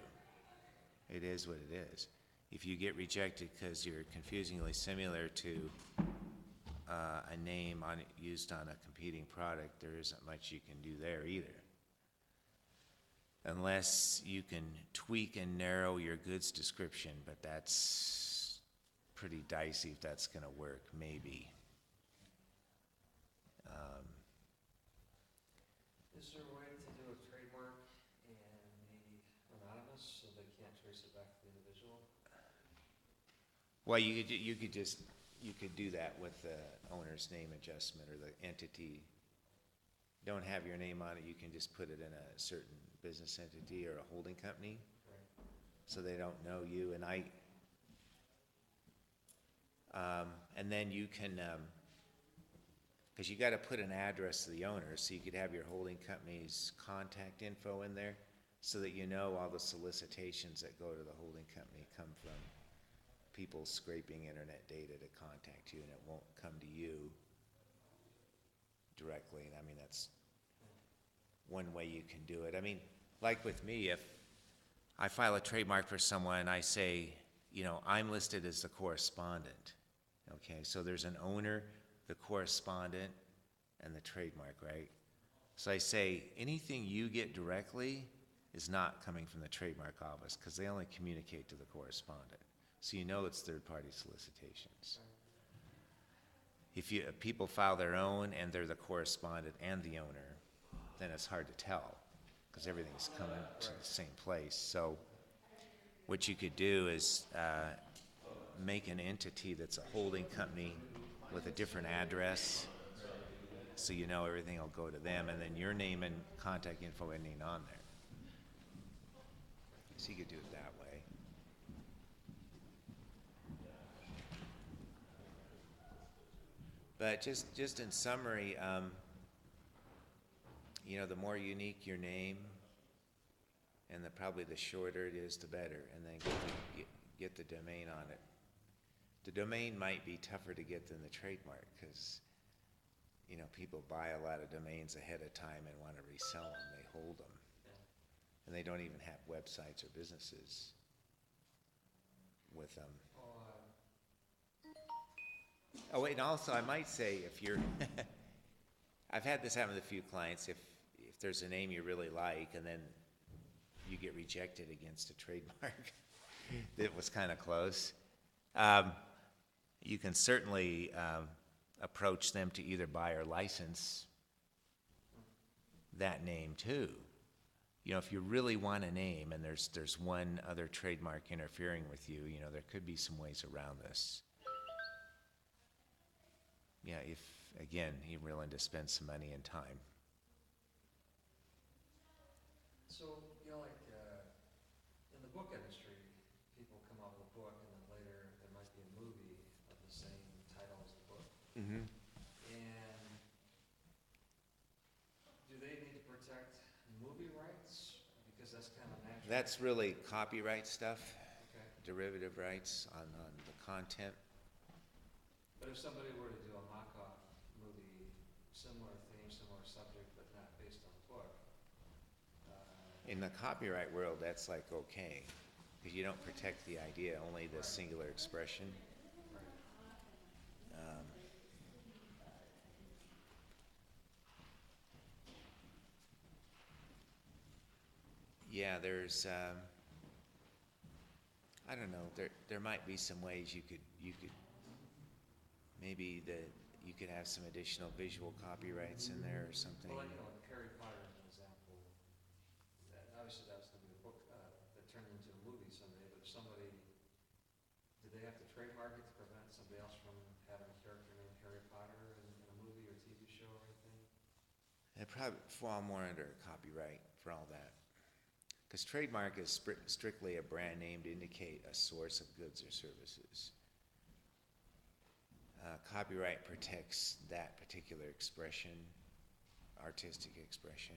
Speaker 1: It is what it is. If you get rejected because you're confusingly similar to a name used on a competing product, there isn't much you can do there either. Unless you can tweak and narrow your goods description, but that's pretty dicey if that's going to work, maybe.
Speaker 3: Is there a way to do a trademark and maybe anonymous so they can't trace it back to the individual?
Speaker 1: Well, you could do that with the owner's name adjustment or the entity. Don't have your name on it, you can just put it in a certain business entity or a holding company,
Speaker 3: Right.
Speaker 1: so they don't know you. And and then you can, because you got to put an address to the owner, so you could have your holding company's contact info in there, so that all the solicitations that go to the holding company come from people scraping internet data to contact you, and it won't come to you directly. And I mean, that's one way you can do it. I mean, like with me, if I file a trademark for someone, I say, I'm listed as the correspondent. Okay, so there's an owner, the correspondent, and the trademark, right? So I say, anything you get directly is not coming from the trademark office, because they only communicate to the correspondent. So it's third-party solicitations. If people file their own and they're the correspondent and the owner, then it's hard to tell, because everything's coming to the same place. So what you could do is make an entity that's a holding company with a different address, so everything will go to them, and then your name and contact info ain't on there. So you could do it that way. But just in summary, the more unique your name, and probably the shorter it is, the better, and then get the domain on it. The domain might be tougher to get than the trademark, because people buy a lot of domains ahead of time and want to resell them. They hold them, and they don't even have websites or businesses with them. Oh, and also I might say, if you're, I've had this happen with a few clients, if there's a name you really like and then you get rejected against a trademark that was kind of close, you can certainly approach them to either buy or license that name too. you know, if you really want a name and there's one other trademark interfering with you, you know, there could be some ways around this. Yeah, if, again, you're willing to spend some money and time.
Speaker 3: So, you know, like, in the book industry, people come out with a book and then later there might be a movie of the same title as the book.
Speaker 1: Mm-hmm.
Speaker 3: And do they need to protect movie rights? Because that's kind of natural.
Speaker 1: That's really copyright stuff,
Speaker 3: Okay.
Speaker 1: derivative rights on the content.
Speaker 3: But if somebody were to do a mock-off movie, similar theme, similar subject, but not based on the book,
Speaker 1: In the copyright world, that's like okay, because you don't protect the idea, only the singular expression. Um, yeah, there's, I don't know, there might be some ways you could, maybe you could have some additional visual copyrights in there or something.
Speaker 3: well, like, you know, like Harry Potter is an example. That, obviously, that was going to be a book that turned into a movie someday. But if somebody, did they have to trademark it to prevent somebody else from having a character named Harry Potter in a movie or TV show or anything?
Speaker 1: It'd probably fall more under copyright for all that. Because trademark is strictly a brand name to indicate a source of goods or services. Copyright protects that particular expression, artistic expression.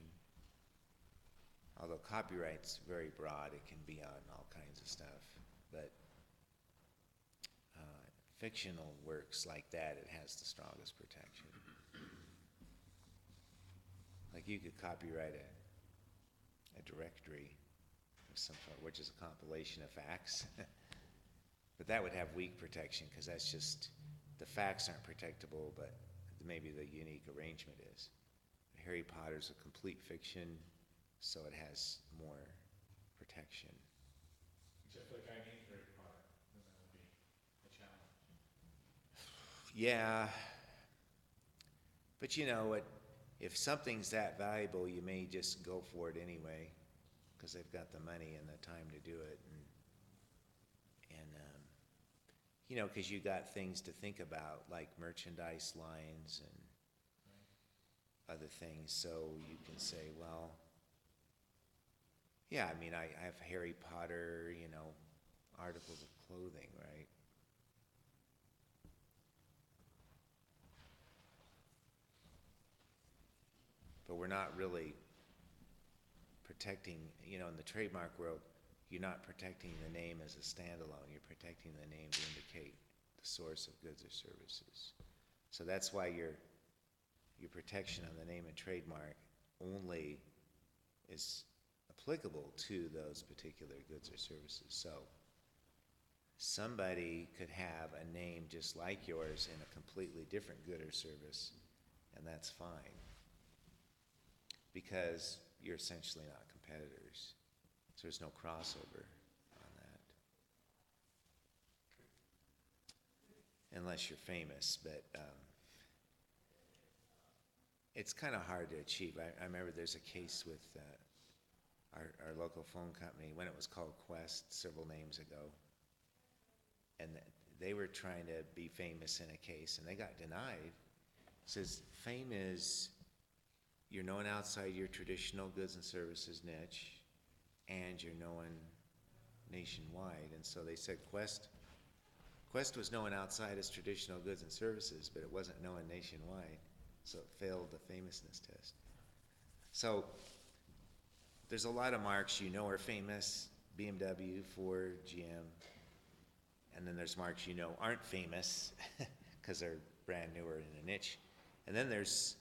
Speaker 1: Although copyright's very broad, it can be on all kinds of stuff. But fictional works like that, it has the strongest protection. Like you could copyright a directory of some sort, which is a compilation of facts. But that would have weak protection because that's just, the facts aren't protectable, but maybe the unique arrangement is. Harry Potter's a complete fiction, so it has more protection.
Speaker 2: Except for the guy named Harry Potter, then that would be a challenge.
Speaker 1: Yeah, but you know what? If something's that valuable, you may just go for it anyway, because they've got the money and the time to do it, and you know, because you got things to think about, like merchandise lines and other things. So you can say, well, yeah, I mean, I have Harry Potter, you know, articles of clothing, right? But we're not really protecting, you know, in the trademark world, you're not protecting the name as a standalone. You're protecting the name to indicate the source of goods or services. So that's why your protection on the name and trademark only is applicable to those particular goods or services. So somebody could have a name just like yours in a completely different good or service, and that's fine, because you're essentially not competitors. So there's no crossover on that. Unless you're famous, but it's kind of hard to achieve. I remember there's a case with our local phone company when it was called Quest several names ago. And they were trying to be famous in a case, and they got denied. It says fame is you're known outside your traditional goods and services niche, and you're known nationwide. And so they said Quest was known outside its traditional goods and services, but it wasn't known nationwide, so it failed the famousness test. So there's a lot of marks you know are famous, BMW, Ford, GM, and then there's marks you know aren't famous because they're brand new or in a niche. And then there's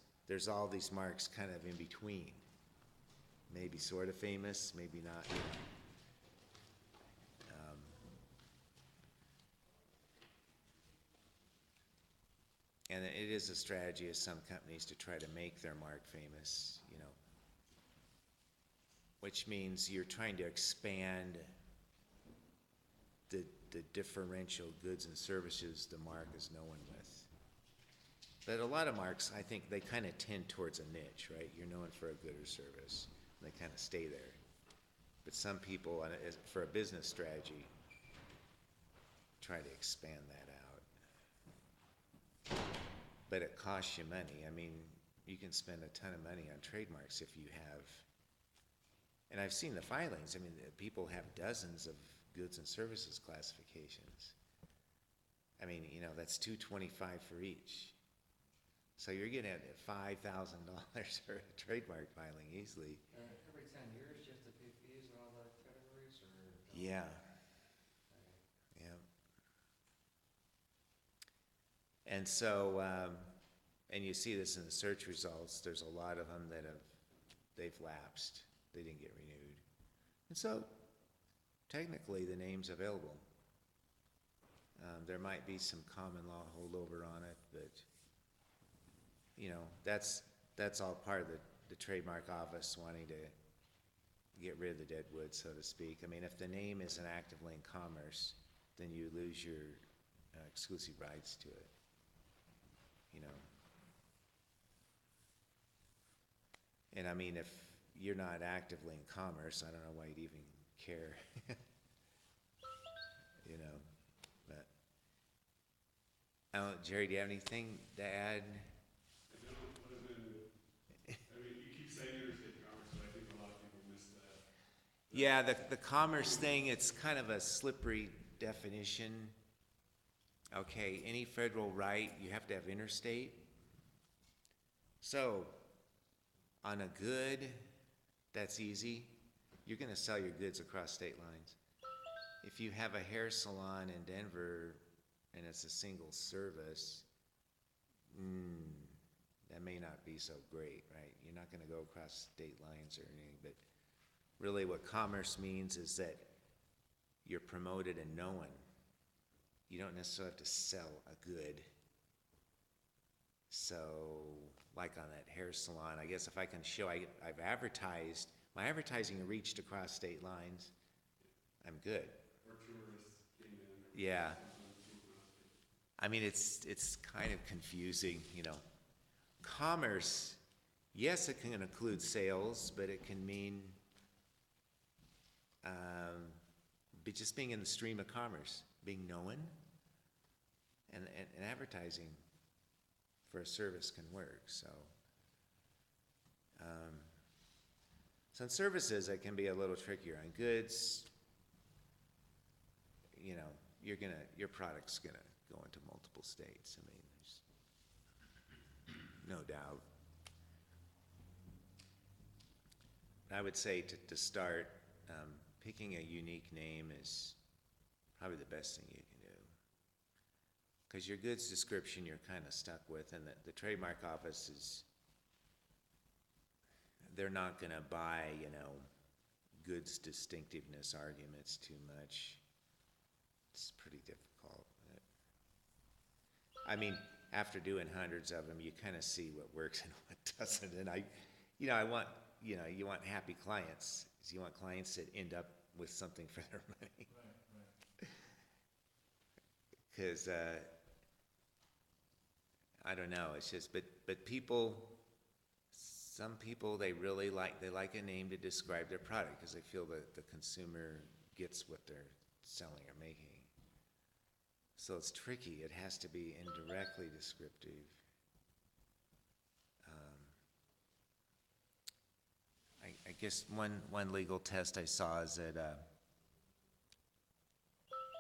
Speaker 1: all these marks kind of in between. Maybe sort of famous, maybe not. And it is a strategy of some companies to try to make their mark famous, you know, which means you're trying to expand the differential goods and services the mark is known with. But a lot of marks, I think they kind of tend towards a niche, right? You're known for a good or service, and they kind of stay there. But some people, for a business strategy, try to expand that out. But it costs you money. I mean, you can spend a ton of money on trademarks if you have, and I've seen the filings, I mean, people have dozens of goods and services classifications. I mean, you know, that's $225 for each. So you're getting at $5,000 for a trademark filing easily.
Speaker 3: Every 10 years, you have to pay fees in all the categories, or?
Speaker 1: Yeah,
Speaker 3: Okay.
Speaker 1: yeah. And so, and you see this in the search results, there's a lot of them that they've lapsed, they didn't get renewed. And so, technically, the name's available. There might be some common law holdover on it, but, you know, that's all part of the trademark office wanting to get rid of the dead wood, so to speak. I mean, if the name isn't actively in commerce, then you lose your exclusive rights to it, you know. And I mean, if you're not actively in commerce, I don't know why you'd even care, you know, but. I don't, Jerry, do you have anything to add?
Speaker 5: I don't, other than, I mean, you keep saying interstate commerce, but I think a lot of people miss that.
Speaker 1: Yeah, the commerce thing, it's kind of a slippery definition. Okay, any federal right, you have to have interstate. So, on a good, that's easy. You're gonna sell your goods across state lines. If you have a hair salon in Denver and it's a single service, that may not be so great, right? You're not gonna go across state lines or anything, but really what commerce means is that you're promoted and known. You don't necessarily have to sell a good. So, like on that hair salon, I guess if I can show I've advertised, my advertising reached across state lines, I'm good.
Speaker 5: Or tourists came in.
Speaker 1: Yeah.
Speaker 5: Sometimes people ask it.
Speaker 1: I mean, it's kind of confusing, you know. Commerce, yes, it can include sales, but it can mean just being in the stream of commerce, being known, and advertising for a service can work. So, so in services, it can be a little trickier. On goods, you know, your product's gonna go into multiple states. I mean, there's no doubt. I would say to start, picking a unique name is probably the best thing you can do. Because your goods description you're kind of stuck with, and the trademark office is, they're not gonna buy, you know, goods distinctiveness arguments too much. It's pretty difficult. I mean, after doing hundreds of them, you kind of see what works and what doesn't. And you want happy clients. You want clients that end up with something for their money.
Speaker 2: Right.
Speaker 1: Because I don't know. It's just, but people, some people they like a name to describe their product because they feel that the consumer gets what they're selling or making. So it's tricky. It has to be indirectly descriptive. I guess one legal test I saw is that,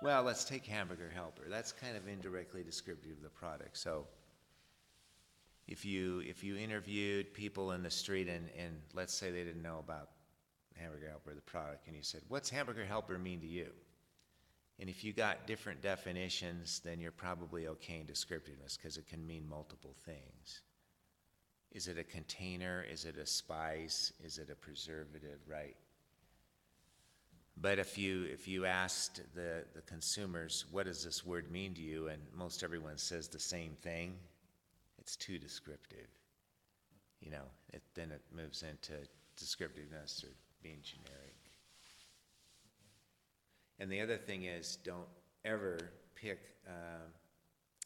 Speaker 1: well, let's take Hamburger Helper. That's kind of indirectly descriptive of the product. So if you interviewed people in the street and let's say they didn't know about Hamburger Helper, the product, and you said, what's Hamburger Helper mean to you? And if you got different definitions, then you're probably okay in descriptiveness because it can mean multiple things. Is it a container? Is it a spice? Is it a preservative, right? But if you asked the consumers, what does this word mean to you? And most everyone says the same thing, it's too descriptive. You know, then it moves into descriptiveness or being generic. And the other thing is, don't ever pick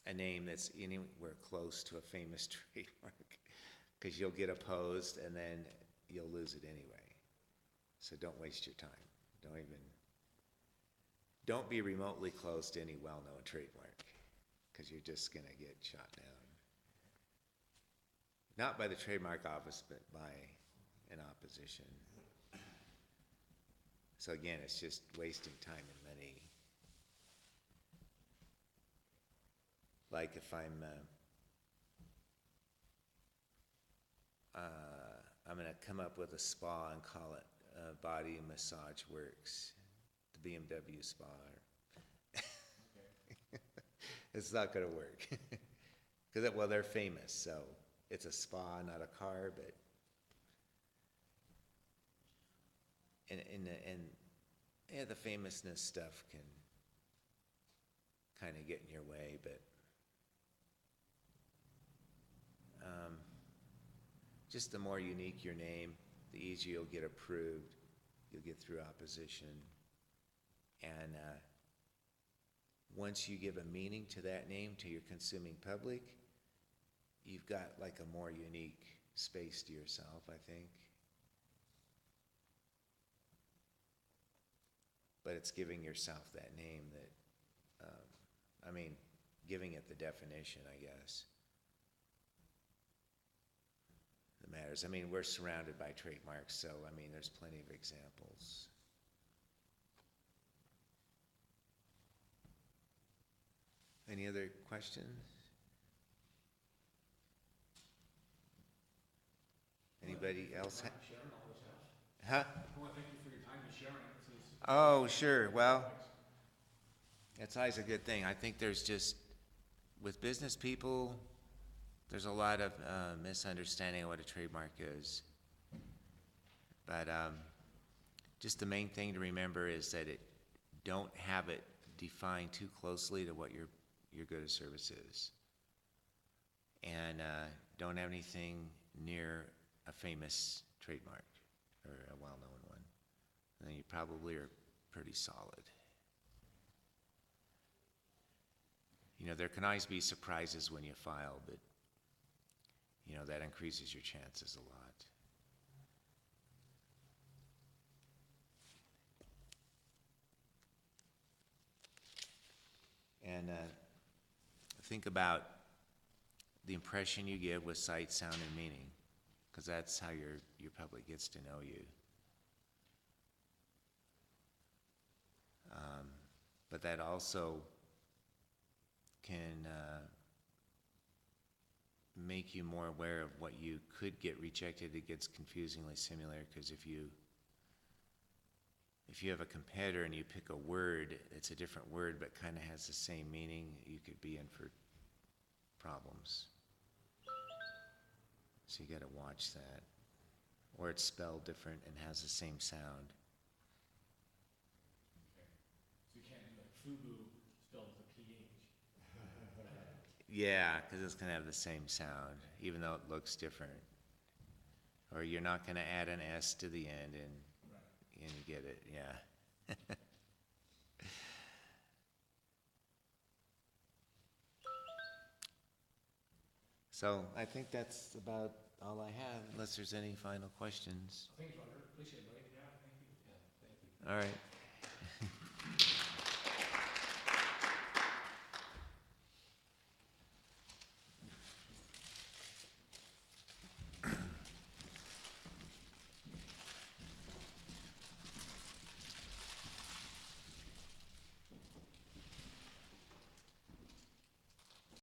Speaker 1: a name that's anywhere close to a famous trademark, because you'll get opposed and then you'll lose it anyway. So don't waste your time. Don't be remotely close to any well-known trademark, because you're just gonna get shot down. Not by the trademark office, but by an opposition. So again, it's just wasting time and money. Like if I'm gonna come up with a spa and call it Body and Massage Works, the BMW spa.
Speaker 2: Okay.
Speaker 1: It's not gonna work. Because, well, they're famous, so it's a spa, not a car, but and yeah, the famousness stuff can kind of get in your way, but just the more unique your name, the easier you'll get approved, you'll get through opposition, and once you give a meaning to that name to your consuming public, you've got like a more unique space to yourself, I think. But it's giving yourself that name that, giving it the definition, I guess, that matters. We're surrounded by trademarks, so, there's plenty of examples. Any other questions? Anybody else?
Speaker 2: Sharon always helps.
Speaker 1: Huh?
Speaker 2: I want to thank you for your time and sharing. This is-
Speaker 1: Oh, sure. Well, that's always a good thing. I think there's just, with business people, there's a lot of misunderstanding of what a trademark is. But just the main thing to remember is that don't have it defined too closely to what your good or service is. And don't have anything near a famous trademark or a well-known one. And you probably are pretty solid. There can always be surprises when you file, but that increases your chances a lot. And think about the impression you give with sight, sound, and meaning, because that's how your public gets to know you. But that also can make you more aware of what you could get rejected. It gets confusingly similar, because if you have a competitor and you pick a word, it's a different word but kind of has the same meaning, you could be in for problems. So you got to watch that. Or it's spelled different and has the same sound.
Speaker 2: Okay. So you can't do like FUBU spelled with a PH.
Speaker 1: Yeah, because it's going to have the same sound, even though it looks different. Or you're not going to add an S to the end, and
Speaker 2: Right.
Speaker 1: you get it, yeah. So I think that's about all I have, unless there's any final questions.
Speaker 2: Thanks, Roger. Appreciate it, buddy. Yeah, thank you.
Speaker 3: Yeah, thank you.
Speaker 1: All right.